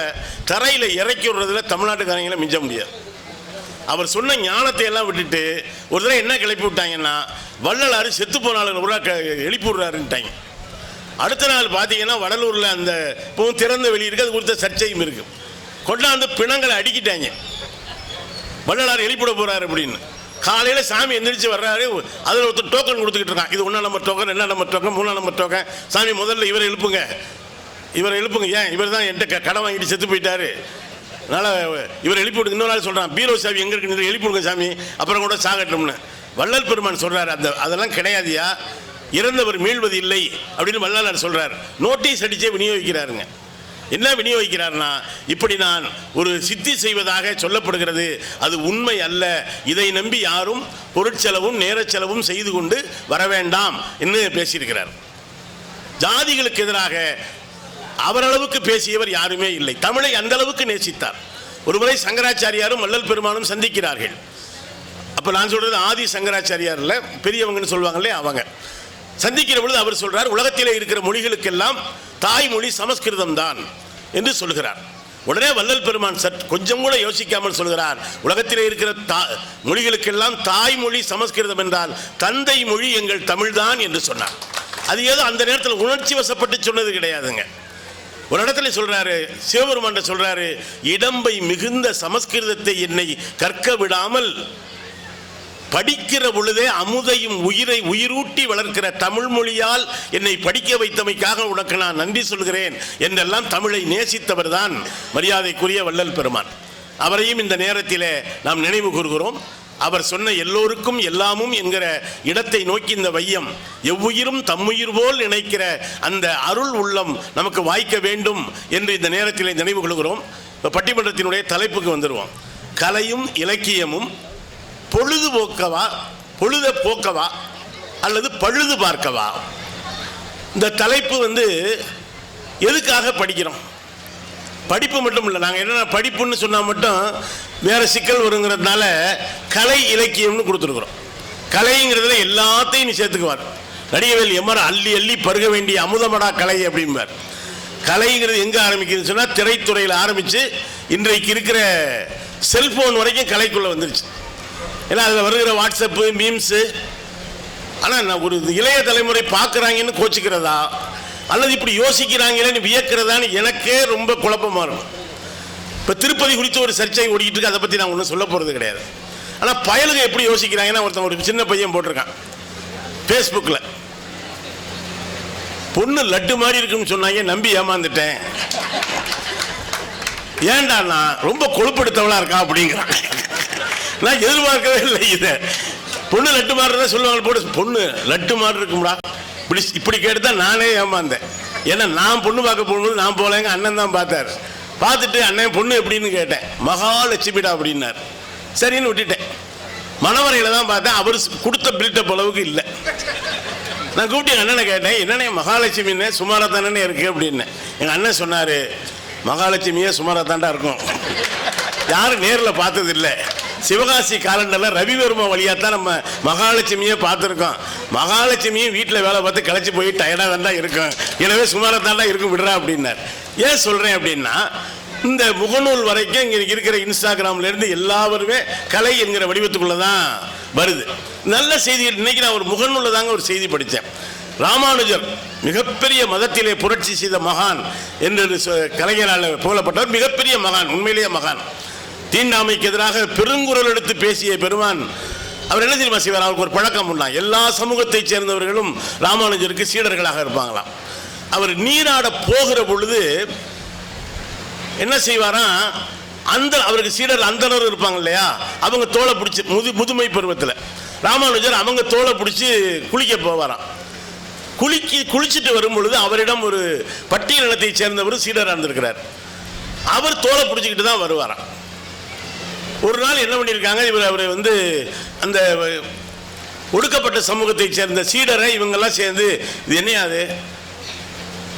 [SPEAKER 1] தரையில் இறக்கி விடுறதுல தமிழ்நாட்டுக்காரங்களை மிஞ்ச முடியாது. அவர் சொன்ன ஞானத்தை எல்லாம் விட்டுட்டு ஒரு தடவை என்ன கிளப்பி விட்டாங்கன்னா, வள்ளலார் செத்து போனாலும் கூட எழுப்பி விடுறாருன்ட்டாங்க. அடுத்த நாள் பார்த்தீங்கன்னா வடலூரில் அந்த திறந்த வெளி இருக்குது, அது குறித்த சர்ச்சையும் இருக்குது. கொண்டாந்து பிணங்களை அடிக்கிட்டாங்க. வள்ளலார் எழுப்பிட போகிறாரு அப்படின்னு. காலையில் சாமி எந்திரிச்சு வர்றாரு. அதில் ஒருத்தர் டோக்கன் கொடுத்துக்கிட்டு இருக்கான். இது 1ஆம் நம்பர் டோக்கன், 2ஆம் நம்பர் டோக்கன், 3ஆம் நம்பர் டோக்கன். சாமி முதல்ல இவரை எழுப்புங்க. ஏன் இவர் தான் என்கிட்ட கடன் வாங்கிட்டு செத்து போயிட்டாரு, அதனால் இவர் எழுப்பி விடுங்க. இன்னொரு நாள் சொல்கிறான், பீரோ சாமி எங்கே இருக்கு, எழுப்பி விடுங்க சாமி, அப்புறம் கூட சாகட்டும்னு. வள்ளல் பெருமான் சொல்கிறார், அதெல்லாம் கிடையாதியா, இறந்தவர் மீள்வது இல்லை அப்படின்னு வள்ளலார் சொல்கிறார். நோட்டீஸ் அடித்தே விநியோகிக்கிறாருங்க. என்ன விநியோகிக்கிறார்னா, இப்படி நான் ஒரு சித்தி செய்வதாக சொல்லப்படுகிறது, அது உண்மை அல்ல, இதை நம்பி யாரும் பொருட்செலவும் நேரச்செலவும் செய்து கொண்டு வர வேண்டாம் என்று பேசியிருக்கிறார். ஜாதிகளுக்கு எதிராக அவரளவுக்கு பேசியவர் யாருமே இல்லை. தமிழை அந்த அளவுக்கு நேசித்தார். ஒருமுறை சங்கராச்சாரியாரும் வள்ளல் பெருமானும் சந்திக்கிறார்கள். அப்போ நான் சொல்றது ஆதி சங்கராச்சாரியார் இல்லை, பெரியவங்கன்னு சொல்லுவாங்களே அவங்க. சந்திக்கிற பொழுது அவர் சொல்றார், உலகத்திலே இருக்கிற மொழிகளுக்கெல்லாம் தாய்மொழி சமஸ்கிருதம் தான் என்று சொல்கிறார். உடனே வள்ளல் பெருமான் கொஞ்சம் கூட யோசிக்காமல் சொல்கிறார், உலகத்திலே இருக்கிற மொழிகளுக்கெல்லாம் தாய்மொழி சமஸ்கிருதம் என்றால் தந்தை மொழி எங்கள் தமிழ்தான் என்று சொன்னார். அது ஏதோ அந்த நேரத்தில் உணர்ச்சி வசப்பட்டு சொன்னது கிடையாதுங்க. ஒரு இடத்துல சொல்றாரு, சிவபெருமான் சொல்றாரு, இடம்பை மிகுந்த சமஸ்கிருதத்தை என்னை கற்க விடாமல் படிக்கிற பொழுதே அமுதையும் உயிரை உயிரூட்டி வளர்க்கிற தமிழ் மொழியால் என்னை படிக்க வைத்தமைக்காக உனக்கு நான் நன்றி சொல்கிறேன் என்றெல்லாம் தமிழை நேசித்தவர் தான் மரியாதைக்குரிய வள்ளல் பெருமான். அவரையும் இந்த நேரத்திலே நாம் நினைவு கூறுகிறோம். அவர் சொன்ன எல்லோருக்கும் எல்லாமும் என்கிற இடத்தை நோக்கி இந்த வையம் எவ்வுயிரும் தம்முயிர் போல் நினைக்கிற அந்த அருள் உள்ளம் நமக்கு வாய்க்க வேண்டும் என்று இந்த நேரத்தில் நினைவு கொள்கிறோம். இப்போ பட்டிமன்றத்தினுடைய தலைப்புக்கு வந்துடுவோம். கலையும் இலக்கியமும் பொழுதுபோக்கவா, பொழுத போக்கவா அல்லது பழுது பார்க்கவா? இந்த தலைப்பு எதுக்காக படிக்கிறோம்? படிப்பு மட்டும் இல்லை. நாங்கள் என்னென்ன படிப்புன்னு சொன்னால் மட்டும் வேறு சிக்கல் வருங்கிறதுனால கலை இலக்கியம்னு கொடுத்துருக்குறோம். கலைங்கிறதுல எல்லாத்தையும் நீ சேர்த்துக்குவார். நடிகவேல் எம்மர் அள்ளி அள்ளி பருக வேண்டிய அமுதமடா கலை அப்படிம்பார். கலைங்கிறது எங்கே ஆரம்பிக்குதுன்னு சொன்னால் திரைத்துறையில் ஆரம்பித்து இன்றைக்கு இருக்கிற செல்ஃபோன் வரைக்கும் கலைக்குள்ளே வந்துருச்சு. ஏன்னா அதில் வருகிற வாட்ஸ்அப்பு, மீம்ஸு. ஆனால் நான் ஒரு இளைய தலைமுறை பார்க்குறாங்கன்னு கோச்சிக்கிறதா அல்லது இப்படி யோசிக்கிறாங்களேன்னு வியக்கிறதான்னு எனக்கே ரொம்ப குழப்பமாக இருக்கும். இப்போ திருப்பதி குறித்து ஒரு சர்ச்சை ஓடிக்கிட்டு இருக்கு. அதை பற்றி நான் ஒன்றும் சொல்ல போகிறது கிடையாது. ஆனால் பயலுங்க எப்படி யோசிக்கிறாங்கன்னா, ஒரு சின்ன பையன் போட்டிருக்கான் ஃபேஸ்புக்கில், பொண்ணு லட்டு மாதிரி இருக்குன்னு சொன்னாங்க, நம்பி ஏமாந்துட்டேன். ஏன்டா நான் ரொம்ப கொழுப்படுத்தவளா இருக்கா அப்படிங்கிறான். நான் எதிர்பார்க்கவே இல்லை இதை. பொண்ணு லட்டு மாதிரி தான் சொல்லுவாங்க, போட்டு பொண்ணு லட்டு மாதிரி இருக்கும்டா இப்படி கேட்டுதான் நானே ஏமாந்தேன். ஏன்னா நான் பொண்ணு பார்க்க போகும்போது நான் போகலைங்க, அண்ணன் தான் பார்த்தார். பார்த்துட்டு அண்ணன் பொண்ணு எப்படின்னு கேட்டேன். மகாலட்சுமிடா அப்படின்னார். சரின்னு விட்டுட்டேன். மணவரையில் தான் பார்த்தேன். அவர் கொடுத்த பில்டப் அளவுக்கு இல்லை. நான் கூப்பிட்டு எங்கள் அண்ணனை கேட்டேன், என்னண்ணே மகாலட்சுமின்னு சுமாராக தானே இருக்கு அப்படின்னு. எங்கள் அண்ணன் சொன்னார், மகாலட்சுமியே சுமாராக தாண்டா இருக்கும், யாரும் நேரில் பார்த்தது இல்லை. சிவகாசி காலண்டரில் ரவிவர்மா வழியாக தான் நம்ம மகாலட்சுமியே பார்த்துருக்கோம். மகாலட்சுமியும் வீட்டில் வேலை பார்த்து களைச்சி போய் டயர்டாக தாண்டா இருக்கும், எனவே சுமாராக தாண்டா இருக்கும், விடுறா அப்படின்னார். ஏன் சொல்கிறேன் அப்படின்னா, இந்த முகநூல் வரைக்கும் இங்கே இருக்கிற இன்ஸ்டாகிராம்லேருந்து எல்லாருமே கலை என்கிற வடிவத்துக்குள்ளே தான் வருது. நல்ல செய்திகள். இன்றைக்கி நான் ஒரு முகநூலில் தாங்க ஒரு செய்தி படித்தேன். ராமானுஜர் மிகப்பெரிய மதத்திலே புரட்சி செய்த மகான் என்று கலைஞரால் புகழப்பட்டவர். மிகப்பெரிய மகான், உண்மையிலேயே மகான். தீண்டாமைக்கு எதிராக பெருங்குரல் எடுத்து பேசிய பெருமான். அவர் என்ன தெரியுமா செய்வார்? அவருக்கு ஒரு பழக்கம் உண்டாம். எல்லா சமூகத்தைச் சேர்ந்தவர்களும் ராமானுஜருக்கு சீடர்களாக இருப்பாங்களாம். அவர் நீராட போகிற பொழுது என்ன செய்வாராம், அவருக்கு சீடர் அந்தனர் இருப்பாங்க இல்லையா, அவங்க தோலை பிடிச்சி முதுமை பருவத்தில் ராமானுஜர் அவங்க தோலை பிடிச்சி குளிக்க போவாராம். குளிச்சுட்டு வரும் பொழுது அவரிடம் ஒரு பட்டியல் இனத்தை சேர்ந்தவர் சீடராக இருந்திருக்கிறார். அவர் தோலை பிடிச்சிக்கிட்டு தான் வருவாராம். ஒரு நாள் என்ன பண்ணியிருக்காங்க, அவர் அந்த ஒடுக்கப்பட்ட சமூகத்தை சேர்ந்த சீடரை இவங்கெல்லாம் சேர்ந்து, இது என்னையாது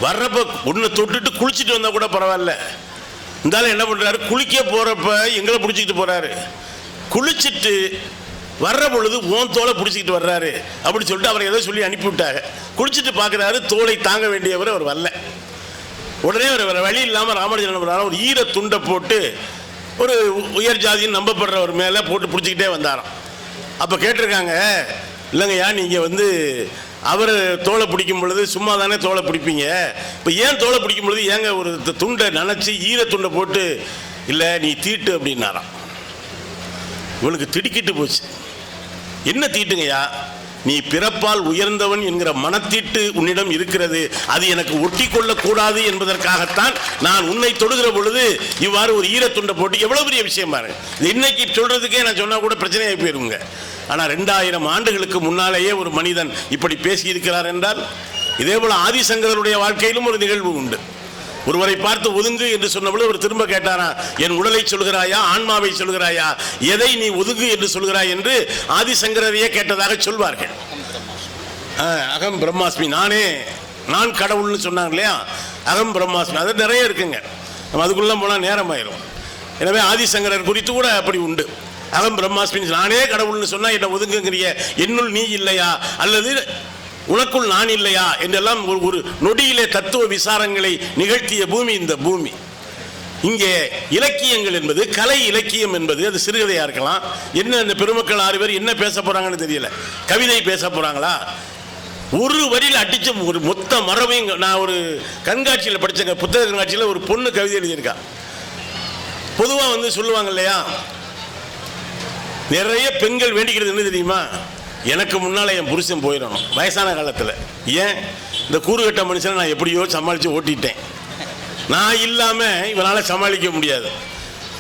[SPEAKER 1] வர்றப்ப ஒன்று தொட்டுட்டு குளிச்சுட்டு வந்தால் கூட பரவாயில்ல, இருந்தாலும் என்ன பண்ணுறாரு, குளிக்க போகிறப்ப எங்களை பிடிச்சிக்கிட்டு போகிறாரு, குளிச்சுட்டு வர்ற பொழுது ஓன் தோலை பிடிச்சிக்கிட்டு வர்றாரு அப்படின்னு சொல்லிட்டு அவரை ஏதோ சொல்லி அனுப்பிவிட்டாங்க. குளிச்சுட்டு பார்க்குறாரு, தோலை தாங்க வேண்டியவர் அவர் வரல. உடனே அவர் வழி இல்லாமல் ராமானுஜர் என்ன பண்ணுறாரு, ஒரு ஈர துண்டை போட்டு ஒரு உயர் ஜாதின்னு நம்பப்படுறவர் மேலே போட்டு பிடிச்சிக்கிட்டே வந்தாராம். அப்போ கேட்டிருக்காங்க, இல்லைங்கய்யா நீங்கள் அவர் தோலை பிடிக்கும் பொழுது சும்மா தானே தோலை பிடிப்பீங்க, இப்போ ஏன் தோலை பிடிக்கும் பொழுது ஏங்க ஒரு துண்டை நினச்சி ஈர துண்டை போட்டு, இல்லை நீ தீட்டு அப்படின்னாராம். இவனுக்கு திடுக்கிட்டு போச்சு. என்ன தீட்டுங்கய்யா? நீ பிறப்பால் உயர்ந்தவன் என்கிற மனத்தீட்டு உன்னிடம் இருக்கிறது, அது எனக்கு ஒட்டி கொள்ளக்கூடாது என்பதற்காகத்தான் நான் உன்னை தொடுகிற பொழுது இவ்வாறு ஒரு ஈரத்துண்டை போட்டு. எவ்வளவு பெரிய விஷயம் பாருங்க. இன்னைக்கு சொல்றதுக்கே நான் சொன்னா கூட பிரச்சனையாகி போயிருங்க. ஆனால் 2000 ஆண்டுகளுக்கு முன்னாலேயே ஒரு மனிதன் இப்படி பேசி இருக்கிறார் என்றால், இதே போல ஆதிசங்கருடைய வாழ்க்கையிலும் ஒரு நிகழ்வு உண்டு. ஒருவரை பார்த்து ஒதுங்கு என்று சொன்னபோது அவர் திரும்ப கேட்டாரா, என் உடலை சொல்கிறாயா ஆன்மாவை சொல்கிறாயா, எதை நீ ஒதுங்கு என்று சொல்கிறாய் என்று ஆதிசங்கரையே கேட்டதாக சொல்வார்கள். அகம் பிரம்மாஸ்மி, நான் கடவுள்னு சொன்னாங்க இல்லையா, அகம் பிரம்மாஸ்மி, அது நிறைய இருக்குங்க, நம்ம அதுக்குள்ள போனால் நேரம் ஆயிரும். எனவே ஆதிசங்கரர் குறித்து கூட அப்படி உண்டு. அகம் பிரம்மாஸ்மி, நானே கடவுள்னு சொன்னால் என்ன ஒதுங்குங்கிறிய, என்னுள் நீ இல்லையா அல்லது உனக்குள் நான் இல்லையா என்றெல்லாம் ஒரு நொடியிலே தத்துவ விசாரங்களை நிகழ்த்திய பூமி இந்த பூமி. இங்கே இலக்கியங்கள் என்பது, கலை இலக்கியம் என்பது, அது சிறுகதையாக இருக்கலாம். என்ன இந்த பெருமக்கள் 6 பேர் என்ன பேச போகிறாங்கன்னு தெரியல, கவிதை பேச போகிறாங்களா, ஒரு வரியில் அடித்த ஒரு மொத்த மரபையும். நான் ஒரு கண்காட்சியில் படித்தேங்க, புத்தக கண்காட்சியில் ஒரு பொண்ணு கவிதை எழுதியிருக்கா. பொதுவாக சொல்லுவாங்க இல்லையா, நிறைய பெண்கள் வேண்டிக்கிறது என்ன தெரியுமா? எனக்கு முன்னால் என் புருஷன் போயிடணும் வயசான காலத்தில். ஏன்? இந்த கூறுகட்ட மனுஷனை நான் எப்படியோ சமாளித்து ஓட்டிட்டேன், நான் இல்லாமல் இவனால் சமாளிக்க முடியாது.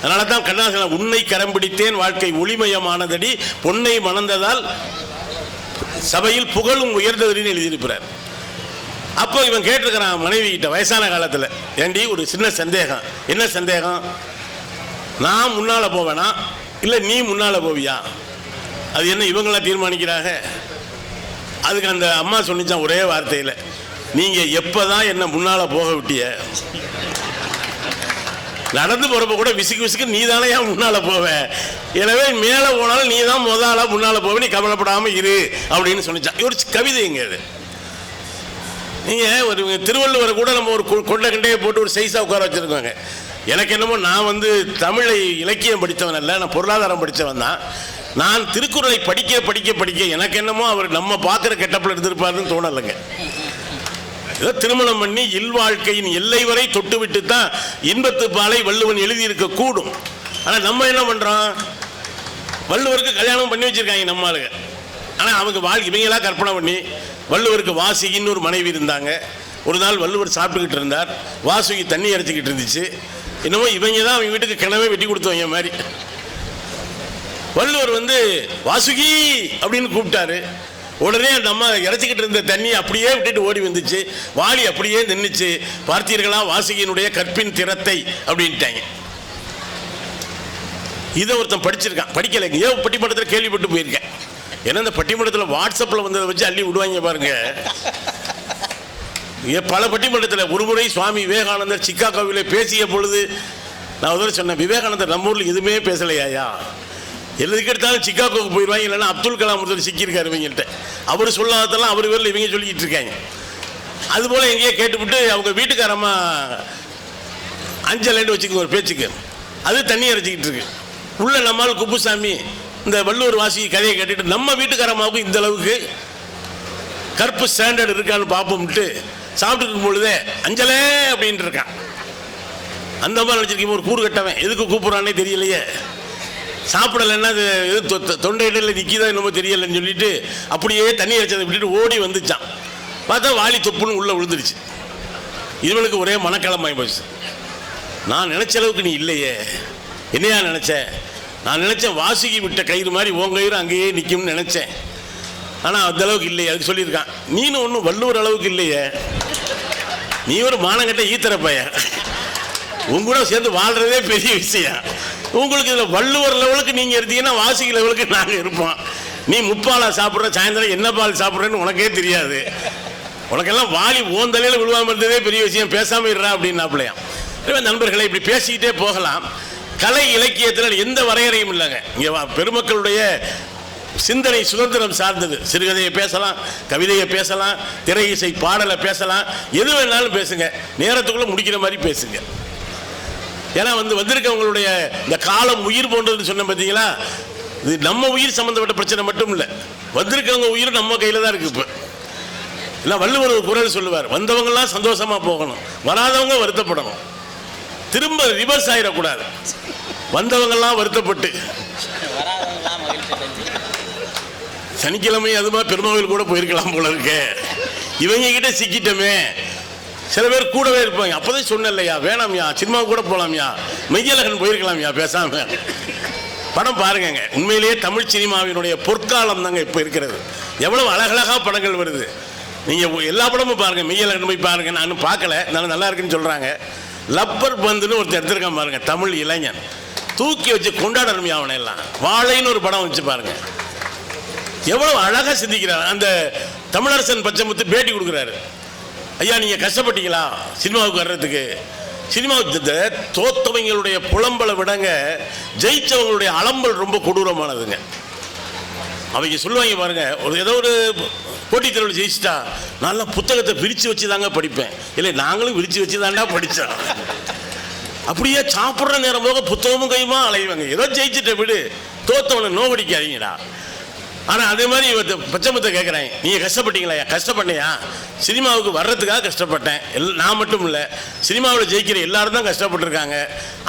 [SPEAKER 1] அதனால தான் கண்ணாசன் உன்னை கரம் பிடித்தேன் வாழ்க்கை ஒளிமயமானதடி பொன்னை மணந்ததால் சபையில் புகழும் உயர்ந்ததுன்னு எழுதியிருக்கிறார். அப்போ இவன் கேட்டிருக்கிறான் மனைவி கிட்ட வயசான காலத்தில், ஏண்டி ஒரு சின்ன சந்தேகம். என்ன சந்தேகம்? நான் முன்னால் போவேனா இல்லை நீ முன்னால் போவியா? அது என்ன இவங்களாம் தீர்மானிக்கிறாங்க? அதுக்கு அந்த அம்மா சொன்னிச்சான் ஒரே வார்த்தையில், நீங்கள் எப்போ தான் என்ன முன்னால் போக விட்டிய? நடந்து போகிறப்ப கூட விசுக்கு விசுக்கு நீ தானே ஏன் முன்னால் போவ, எனவே மேலே போனாலும் நீ தான் முதலாக முன்னால் போவ, நீ கவலைப்படாமல் இரு அப்படின்னு சொன்னிச்சான். ஒரு கவிதைங்க அது. நீங்கள் ஒரு திருவள்ளுவரை கூட நம்ம ஒரு கொண்டை கண்டையை போட்டு ஒரு சைஸாக உட்கார வச்சுருக்கோங்க. எனக்கு என்னமோ நான் தமிழை இலக்கியம் படித்தவன் அல்ல, நான் பொருளாதாரம் படித்தவன் தான். நான் திருக்குறளை படிக்க படிக்க படிக்க எனக்கு என்னமோ அவர் நம்ம பார்க்குற கெட்டப்பில் எடுத்திருப்பாருன்னு தோணலைங்க. ஏதோ திருமணம் பண்ணி இல்வாழ்க்கையின் எல்லை வரை தொட்டு விட்டு தான் இன்பத்து பாலை வள்ளுவன் எழுதியிருக்க கூடும். ஆனால் நம்ம என்ன பண்ணுறோம்? வள்ளுவருக்கு கல்யாணம் பண்ணி வச்சுருக்காங்க நம்ம ஆளுங்க. ஆனால் அவங்க இவங்களாம் கற்பனை பண்ணி வள்ளுவருக்கு வாசுகின்னு ஒரு மனைவி இருந்தாங்க. ஒரு நாள் வள்ளுவர் சாப்பிட்டுக்கிட்டு இருந்தார், வாசுகி தண்ணி இறைச்சிக்கிட்டு இருந்துச்சு. என்னமோ இவங்க தான் அவங்க வீட்டுக்கு கிணவே வெட்டி கொடுத்தவங்க மாதிரி. வள்ளுவர் வாசுகி அப்படின்னு கூப்பிட்டாரு. உடனே அந்த அம்மா இறைச்சிக்கிட்டு இருந்த தண்ணி அப்படியே விட்டுட்டு ஓடி வந்துச்சு. வாளி அப்படியே நின்றுச்சு. பார்த்தீர்களா வாசுகியினுடைய கற்பின் திறத்தை அப்படின்ட்டாங்க. இதை ஒருத்தன் படிச்சிருக்கான், படிக்கலைங்க. ஏன் பட்டிமன்றத்தில் கேள்விப்பட்டு போயிருக்கேன். ஏன்னா இந்த பட்டிமன்றத்தில் வாட்ஸ்அப்பில் வந்ததை வச்சு அள்ளி விடுவாங்க பாருங்க. பல பட்டிமன்றத்தில் ஒரு முறை சுவாமி விவேகானந்தர் சிக்காகோவில் பேசிய பொழுது நான் ஒரு சொன்னேன், விவேகானந்தர் நம்ம ஊரில் எதுவுமே பேசலையா? எதுக்கு எடுத்தாலும் சிக்காகோவுக்கு போயிடுவாங்க, இல்லைன்னா அப்துல் கலாம் ஒருத்தர் சிக்கியிருக்காரு இவங்கள்ட்ட. அவர் சொல்லாததெல்லாம் அவர் பேரில் இவங்க சொல்லிக்கிட்டு இருக்காங்க. அதுபோல் எங்கேயே கேட்டுவிட்டு அவங்க வீட்டுக்காரம்மா அஞ்சலேன்னு வச்சுக்கோங்க ஒரு பேச்சுக்கு, அது தண்ணி அரைச்சிக்கிட்டு இருக்கு. உள்ள நம்மால் குப்புசாமி இந்த வள்ளுவர் வாசி கதையை கேட்டுட்டு நம்ம வீட்டுக்காரம்மாவுக்கு இந்த அளவுக்கு கற்பு ஸ்டாண்டர்ட் இருக்கான்னு பார்ப்போம்ட்டு சாப்பிட்டு இருக்கும் பொழுதே அஞ்சலே அப்படின்ட்டு இருக்கான். அந்த மாதிரி நினச்சிருக்கீங்க ஒரு கூறு கட்டவன் எதுக்கு கூப்பிட்றானே தெரியலையே. சாப்பிடலைன்னா அது தொண்டை இடையில் நிற்கிதான் என்னமோ தெரியலைன்னு சொல்லிட்டு அப்படியே தண்ணி அரைச்சதை விட்டுட்டு ஓடி வந்துச்சான். பார்த்தா வாளி தொப்புன்னு உள்ளே விழுந்துருச்சு. இவனுக்கு ஒரே மனக்கிழமாய் போச்சு. நான் நினச்ச அளவுக்கு நீ இல்லையே. என்னையா நினச்சேன்? நான் நினச்சேன் வாசுகி விட்ட கயிறு மாதிரி உன் கயிறு அங்கேயே நிற்கும்னு நினச்சேன். ஆனால் அந்த அளவுக்கு இல்லையே. அதுக்கு சொல்லியிருக்கான், நீனு ஒன்றும் வள்ளுவர் அளவுக்கு இல்லையே, நீ ஒரு மானங்கட்ட ஈத்தர பையன், உங்க கூட சேர்ந்து வாழ்கிறதே பெரிய விஷயம். உங்களுக்கு இதில் வள்ளுவர் லெவலுக்கு நீங்கள் இருந்தீங்கன்னா வாசுகி லெவலுக்கு நாங்கள் இருப்போம். நீ முப்பாலா சாப்பிட்ற, சாயந்தரம் என்ன பால் சாப்பிட்றேன்னு உனக்கே தெரியாது. உனக்கெல்லாம் வாலி ஓந்தலையில் விழுவாமல் இருந்ததே பெரிய விஷயம், பேசாமல் இருறா அப்படின்னாப்பிலையாம். நண்பர்களை இப்படி பேசிக்கிட்டே போகலாம். கலை இலக்கியத்தில் எந்த வரையறையும் இல்லைங்க. இங்கே பெருமக்களுடைய சிந்தனை சுதந்திரம் சார்ந்தது. சிறுகதையை பேசலாம், கவிதையை பேசலாம், திரை இசை பாடலை பேசலாம், எது வேணாலும் பேசுங்க, நேரத்துக்குள்ளே முடிக்கிற மாதிரி பேசுங்க. ஏன்னா வந்திருக்கவங்களுடைய இந்த காலம் உயிர் போன்றதுன்னு சொன்ன பார்த்தீங்களா, இது நம்ம உயிர் சம்மந்தப்பட்ட பிரச்சனை மட்டும் இல்லை, வந்திருக்கவங்க உயிர் நம்ம கையில் தான் இருக்கு. இப்போ இல்லை வள்ளுவர் ஒரு குரல் சொல்லுவார், வந்தவங்கலாம் சந்தோஷமாக போகணும், வராதவங்க வருத்தப்படணும். திரும்ப ரிவர்ஸ் ஆகிடக்கூடாது. வந்தவங்கெல்லாம் வருத்தப்பட்டு சனிக்கிழமை அதுமா பெருமாவில் கூட போயிருக்கலாம் போல இருக்க, இவங்க கிட்ட சிக்கிட்டமே. சில பேர் கூடவே இருப்பாங்க. அப்போதான் சொன்ன இல்லையா, வேணாம்யா சினிமாவுக்கு கூட போகலாம்யா, மெய்யழகன் போயிருக்கலாம்யா பேசாம. படம் பாருங்க, உண்மையிலேயே தமிழ் சினிமாவினுடைய பொற்காலம் தாங்க இப்போ இருக்கிறது. எவ்வளவு அழகழகா படங்கள் வருது. நீங்கள் எல்லா படமும் பாருங்க, மெய்யழகன் போய் பாருங்க. நான் இன்னும் பார்க்கல, நல்லா இருக்குன்னு சொல்றாங்க. லப்பர் பந்துன்னு ஒருத்தர் எடுத்திருக்கான் பாருங்க, தமிழ் இளைஞன், தூக்கி வச்சு கொண்டாடணும்யா அவனை எல்லாம். வாழைன்னு ஒரு படம் வச்சு பாருங்க, எவ்வளவு அழகா சிந்திக்கிறார். அந்த தமிழரசன் பச்சைமுத்து பேட்டி கொடுக்குறாரு, ஐயா நீங்க கஷ்டப்பட்டீங்களா சினிமாவுக்கு வர்றதுக்கு? சினிமாவுக்கு தோத்தவங்களுடைய புலம்பலை விடங்க ஜெயிச்சவங்களுடைய அலம்பல் ரொம்ப கொடூரமானதுங்க. அவங்க சொல்லுவாங்க பாருங்க, ஏதோ ஒரு போட்டித் தேர்வில் ஜெயிச்சிட்டா நல்லா புத்தகத்தை விரிச்சு வச்சு தாங்க படிப்பேன். இல்லை நாங்களும் விரிச்சு வச்சு தாண்டா படித்தோம். அப்படியே சாப்பிட்ற நேரம் போக புத்தகமும் கையுமா அலைவாங்க. ஏதோ ஜெயிச்சுட்ட விடு, தோத்தவனை நோவடிக்காதீங்கடா. ஆனால் அதே மாதிரி பச்சைமுத்தை கேட்குறேன், நீங்கள் கஷ்டப்பட்டீங்களா? கஷ்டப்பட்டேயா? சினிமாவுக்கு வர்றதுக்காக கஷ்டப்பட்டேன். நான் மட்டும் இல்லை, சினிமாவில் ஜெயிக்கிற எல்லாரும் தான் கஷ்டப்பட்டுருக்காங்க.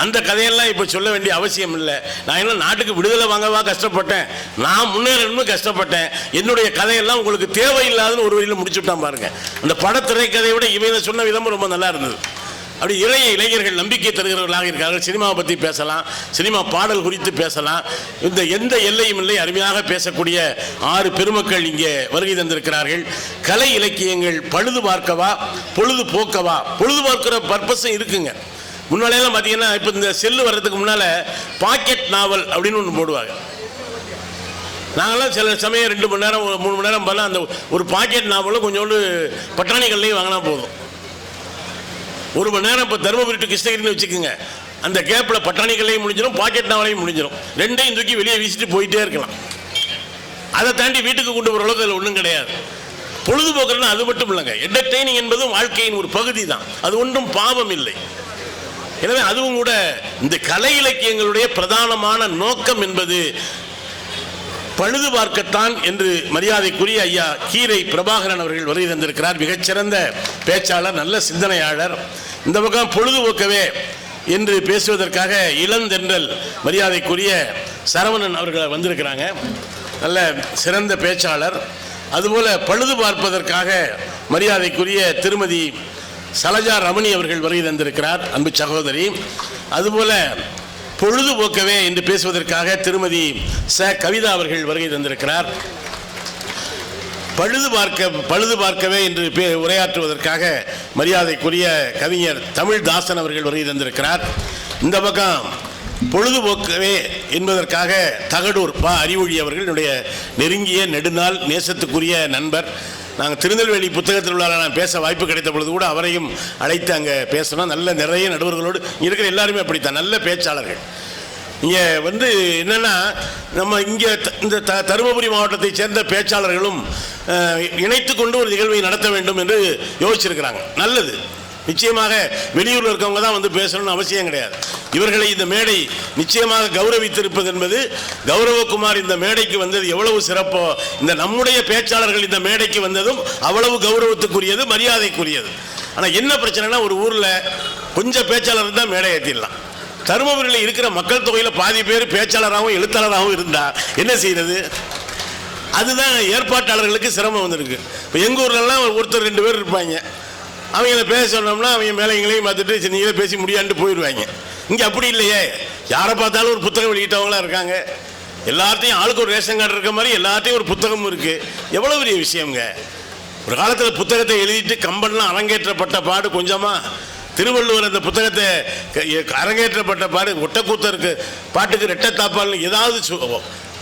[SPEAKER 1] அந்த கதையெல்லாம் இப்போ சொல்ல வேண்டிய அவசியம் இல்லை. நான் என்ன நாட்டுக்கு விடுதலை வாங்கவா கஷ்டப்பட்டேன்? நான் முன்னேறணும்னு கஷ்டப்பட்டேன். என்னுடைய கதையெல்லாம் உங்களுக்கு தேவையில்லாதுன்னு ஒரு வழியில் முடிச்சுட்டான் பாருங்க. அந்த படத்திரைக்கதையை விட இவங்க சொன்ன விதமும் ரொம்ப நல்லா இருந்தது. அப்படி இளைஞர்கள் நம்பிக்கை தருகிறவர்களாக இருக்கார்கள். சினிமாவை பற்றி பேசலாம், சினிமா பாடல் குறித்து பேசலாம். இந்த எந்த எல்லையும் இல்லை, அருமையாக பேசக்கூடிய 6 பெருமக்கள் இங்கே வருகை தந்திருக்கிறார்கள். கலை இலக்கியங்கள் பழுது பார்க்கவா பொழுது போக்கவா? பொழுது பார்க்கிற பர்பஸும் இருக்குங்க. முன்னாலையெல்லாம் பார்த்தீங்கன்னா, இப்போ இந்த செல்லு வர்றதுக்கு முன்னால் பாக்கெட் நாவல் அப்படின்னு ஒன்று போடுவாங்க. நாங்களாம் சில சமயம் 2 மணி நேரம் 3 மணி நேரம் போல அந்த ஒரு பாக்கெட் நாவலும் கொஞ்சோண்டு பட்டாணிகள்லையும் வாங்கினா போதும். 1 மணி நேரம் இப்போ தருமபுரி டு கிருஷ்ணகிரின்னு வச்சுக்கோங்க. அந்த கேப்பில் பட்டாணிகளையும் முடிஞ்சிடும், பாக்கெட் நாவலையும் முடிஞ்சிடும். ரெண்டையும் தூக்கி வெளியே வீசிட்டு போயிட்டே இருக்கலாம். அதை தாண்டி வீட்டுக்கு கொண்டு போகிற அளவுக்கு அதில் ஒன்றும் கிடையாது. பொழுதுபோக்குறதுனா அது மட்டும் இல்லைங்க. என்டர்டெய்னிங் என்பதும் வாழ்க்கையின் ஒரு பகுதி தான். அது ஒன்றும் பாவம் இல்லை. எனவே அதுவும் கூட இந்த கலை இலக்கியங்களுடைய பிரதானமான நோக்கம் என்பது பழுது பார்க்கத்தான் என்று மரியாதைக்குரிய ஐயா கீரை பிரபாகரன் அவர்கள் வருகை தந்திருக்கிறார். மிகச்சிறந்த பேச்சாளர், நல்ல சிந்தனையாளர். இந்த பக்கம் பொழுதுபோக்கவே என்று பேசுவதற்காக இளந்தென்றல் மரியாதைக்குரிய சரவணன் அவர்கள் வந்திருக்கிறாங்க. நல்ல சிறந்த பேச்சாளர். அதுபோல பழுது பார்ப்பதற்காக மரியாதைக்குரிய திருமதி சலஜா ரமணி அவர்கள் வருகை தந்திருக்கிறார், அன்பு சகோதரி. அதுபோல பொழுதுபோக்கவே என்று பேசுவதற்காக திருமதி கவிதா அவர்கள் வருகை தந்திருக்கிறார். பழுது பார்க்கவே என்று உரையாற்றுவதற்காக மரியாதைக்குரிய கவிஞர் தமிழ்தாசன் அவர்கள் வருகை தந்திருக்கிறார். இந்த பக்கம் பொழுதுபோக்கவே என்பதற்காக தகடூர் அறிவொழி அவர்களுடைய நெருங்கிய நெடுநாள் நேசத்துக்குரிய நண்பர். நாங்கள் திருநெல்வேலி புத்தக திருவிழாவில் நான் பேச வாய்ப்பு கிடைத்த பொழுது கூட அவரையும் அழைத்து அங்கே பேசணும். நல்ல நிறைய நடுவர்களோடு இருக்கிற எல்லாருமே அப்படித்தான், நல்ல பேச்சாளர்கள். இங்கே என்னென்னா, நம்ம இங்கே இந்த தருமபுரி மாவட்டத்தை சேர்ந்த பேச்சாளர்களும் இணைத்து கொண்டு ஒரு நிகழ்வை நடத்த வேண்டும் என்று யோசிச்சிருக்கிறாங்க. நல்லது. நிச்சயமாக வெளியூரில் இருக்கவங்க தான் பேசணும்னு அவசியம் கிடையாது. இவர்களை இந்த மேடை நிச்சயமாக கௌரவித்திருப்பது என்பது, கௌரவகுமார் இந்த மேடைக்கு வந்தது எவ்வளவு சிறப்போ, இந்த நம்முடைய பேச்சாளர்கள் இந்த மேடைக்கு வந்ததும் அவ்வளவு கௌரவத்துக்குரியது, மரியாதைக்குரியது. ஆனால் என்ன பிரச்சனைனா, ஒரு ஊரில் கொஞ்சம் பேச்சாளர் தான் மேடை ஏற்றிடலாம். தருமபுரியில் இருக்கிற மக்கள் தொகையில் பாதி பேர் பேச்சாளராகவும் எழுத்தாளராகவும் இருந்தால் என்ன செய்யறது? அதுதான் ஏற்பாட்டாளர்களுக்கு சிரமம் வந்திருக்கு. இப்போ எங்கள் ஊர்லலாம் ஒருத்தர் 2 பேர் இருப்பாங்க. அவங்கள பேச சொன்னோம்னா அவங்க மேலைங்களையும் பார்த்துட்டு நீங்களே பேசி முடியாண்டு போயிடுவாங்க. இங்கே அப்படி இல்லையே. யாரை பார்த்தாலும் ஒரு புத்தகம் வெளியிட்டவங்களாம் இருக்காங்க. எல்லாத்தையும் ஆளுக்கு ஒரு ரேஷன் கார்டு இருக்க மாதிரி எல்லாத்தையும் ஒரு புத்தகமும் இருக்குது. எவ்வளோ பெரிய விஷயங்க. ஒரு காலத்தில் புத்தகத்தை எழுதிட்டு கம்பன்லாம் அரங்கேற்றப்பட்ட பாடு கொஞ்சமாக. திருவள்ளுவர் அந்த புத்தகத்தை அரங்கேற்றப்பட்ட பாடு ஒட்டக்கூத்தருக்கு பாட்டுக்கு ரெட்டத்தாப்பால் ஏதாவது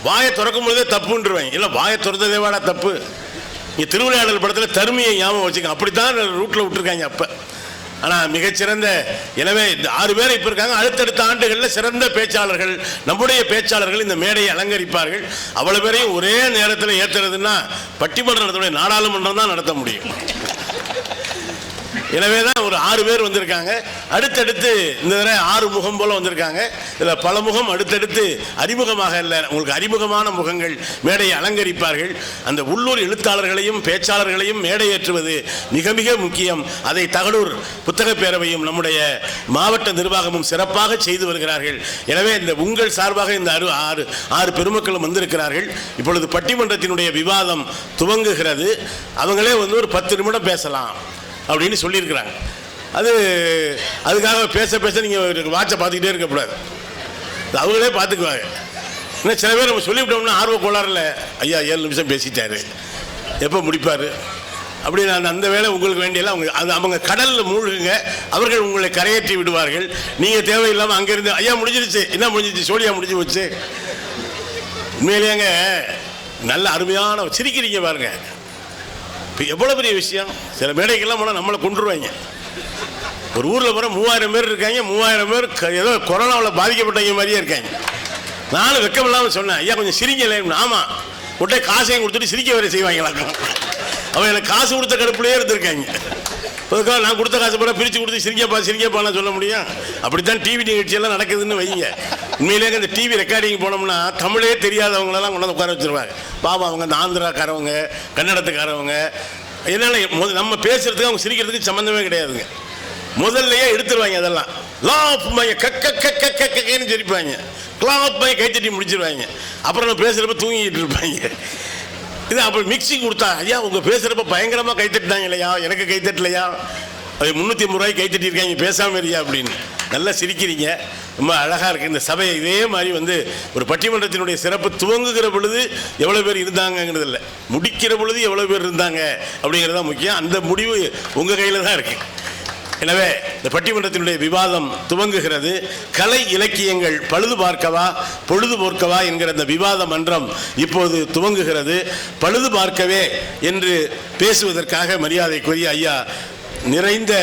[SPEAKER 1] வாயை திறக்கும் பொழுதே தப்புன்றுவேன். இல்லை, வாயை திறந்ததே வாடா தப்பு. இங்கே திருவிளையாடல் படத்தில் தருமையை ஞாபகம் வச்சுக்கோங்க. அப்படித்தான் ரூட்டில் விட்டுருக்காங்க அப்போ. ஆனால் மிகச்சிறந்த, எனவே இந்த 6 பேர் இப்போ இருக்காங்க. அடுத்தடுத்த ஆண்டுகளில் சிறந்த பேச்சாளர்கள், நம்முடைய பேச்சாளர்கள் இந்த மேடையை அலங்கரிப்பார்கள். அவ்வளோ பேரையும் ஒரே நேரத்தில் ஏற்றுறதுன்னா பட்டிமன்றம் நடத்த, நாடாளுமன்றம் தான் நடத்த முடியும். எனவே தான் ஒரு 6 பேர் வந்திருக்காங்க. அடுத்தடுத்து இந்த தடவை 6 முகம் போல வந்திருக்காங்க. இதில் பல முகம் அடுத்தடுத்து அறிமுகமாக இல்லை, உங்களுக்கு அறிமுகமான முகங்கள் மேடையை அலங்கரிப்பார்கள். அந்த உள்ளூர் எழுத்தாளர்களையும் பேச்சாளர்களையும் மேடையேற்றுவது மிக மிக முக்கியம். அதை தகடூர் புத்தக பேரவையும் நம்முடைய மாவட்ட நிர்வாகமும் சிறப்பாக செய்து வருகிறார்கள். எனவே இந்த உங்கள் சார்பாக இந்த 6 பெருமக்களும் வந்திருக்கிறார்கள். இப்பொழுது பட்டிமன்றத்தினுடைய விவாதம் துவங்குகிறது. அவங்களே ஒரு 10 நிமிடம் பேசலாம் அப்படின்னு சொல்லியிருக்கிறாங்க. அதுக்காக பேச நீங்கள் வாட்சை பார்த்துக்கிட்டே இருக்கக்கூடாது. அவங்களே பார்த்துக்குவாங்க. இன்னும் சில பேர் நம்ம சொல்லிவிட்டோம்னா ஆர்வ கோளாறுல ஐயா 7 நிமிஷம் பேசிட்டாரு, எப்போ முடிப்பார் அப்படி. நான் அந்த வேலை உங்களுக்கு வேண்டியெல்லாம் அவங்க கடலில் மூழ்குங்க, அவர்கள் உங்களை கரையேற்றி விடுவார்கள். நீங்கள் தேவையில்லாமல் அங்கேருந்து ஐயா முடிஞ்சிருச்சு, என்ன முடிஞ்சிருச்சு, சோழியா முடிஞ்சு போச்சு. உண்மையிலேங்க நல்ல அருமையான சிரிக்கிறீங்க பாருங்க. இப்போ எவ்வளோ பெரிய விஷயம். சில மேடைக்கெல்லாம் போனால் நம்மளை கொண்டுருவாங்க. ஒரு ஊரில் போகிற 3000 பேர் இருக்காங்க. 3000 பேர் ஏதோ கொரோனாவில் பாதிக்கப்பட்டவங்க மாதிரியே இருக்காங்க. நானும் வெக்கம் இல்லாமல் சொன்னேன், ஐயா கொஞ்சம் சிரிக்கலை. ஆமாம், உடனே காசையும் கொடுத்துட்டு சிரிக்க வரை செய்வாங்களாக்கும். அவன் எனக்கு காசு கொடுத்த கடுப்புலேயே இருந்திருக்காங்க. அதுக்காக நான் கொடுத்த காசு பூரா பிரித்து கொடுத்து சிரிங்கப்பா சொல்ல முடியும்? அப்படித்தான் டிவி நிகழ்ச்சியெல்லாம் நடக்குதுன்னு வைங்க. உண்மையிலேயே இந்த டிவி ரெக்கார்டிங் போனோம்னா தமிழே தெரியாதவங்களெல்லாம் கொண்டாந்து உட்கார வச்சுருவாங்க. பாபா அவங்க இந்த ஆந்திராக்காரவங்க, கன்னடத்துக்காரவங்க, என்னால் நம்ம பேசுறதுக்கு அவங்க சிரிக்கிறதுக்கு சம்மந்தமே கிடையாதுங்க. முதல்லையே எடுத்துருவாங்க. அதெல்லாம் லாப் மைய கக்கன்னு சிரிப்பாங்க, கிளாப் மைய கைத்தட்டி முடிச்சிருவாங்க. அப்புறம் நான் பேசுகிறப்ப தூங்கிட்டு இருப்பாங்க. இது அப்படி மிக்சி கொடுத்தா, ஐயா உங்கள் பேசுகிறப்ப பயங்கரமாக கைத்தட்டினாங்க இல்லையா, எனக்கு கைத்தட்டலையா, அது 350 ரூபாய்க்கு கைத்தட்டியிருக்காங்க, பேசாமல் இருக்கியா அப்படின்னு. நல்லா சிரிக்கிறீங்க, ரொம்ப அழகாக இருக்குது இந்த சபை. இதே மாதிரி ஒரு பட்டிமன்றத்தினுடைய சிறப்பு துவங்குகிற பொழுது எவ்வளோ பேர் இருந்தாங்கங்கிறது இல்லை, முடிக்கிற பொழுது எவ்வளோ பேர் இருந்தாங்க அப்படிங்கிறது தான் முக்கியம். அந்த முடிவு உங்கள் கையில் தான் இருக்குது. எனவே இந்த பட்டிமன்றத்தினுடைய விவாதம் துவங்குகிறது. கலை இலக்கியங்கள் பழுது பார்க்கவா பொழுது போர்க்கவா என்கிற இந்த விவாத மன்றம் இப்போது துவங்குகிறது. பழுது பார்க்கவே என்று பேசுவதற்காக மரியாதைக்குரிய ஐயா நிறைந்த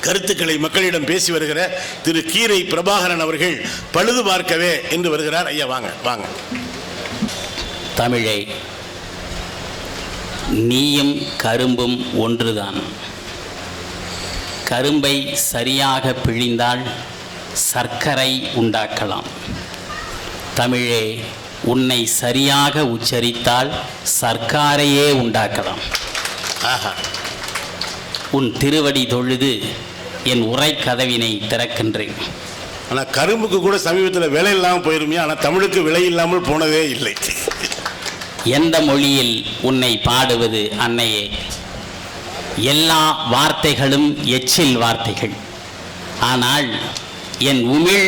[SPEAKER 1] கருத்துக்களை மக்களிடம் பேசி வருகிற திரு கீரை பிரபாகரன் அவர்கள் பழுது பார்க்கவே என்று வருகிறார். ஐயா வாங்க வாங்க.
[SPEAKER 2] தமிழை, நீயும் கரும்பும் ஒன்றுதான். கரும்பை சரியாக பிழிந்தால் சர்க்கரை உண்டாக்கலாம். தமிழே, உன்னை சரியாக உச்சரித்தால் சர்க்காரையே உண்டாக்கலாம். உன் திருவடி தொழுது என் உரை கதவினை திறக்கின்றேன்.
[SPEAKER 1] ஆனால் கரும்புக்கு கூட சமீபத்தில் விலை இல்லாமல் போயிருமே, ஆனால் தமிழுக்கு விலை இல்லாமல் போனதே இல்லை.
[SPEAKER 2] எந்த மொழியில் உன்னை பாடுவது அன்னையே? எல்லா வார்த்தைகளும் எச்சில் வார்த்தைகள். ஆனால் என் உமிழ்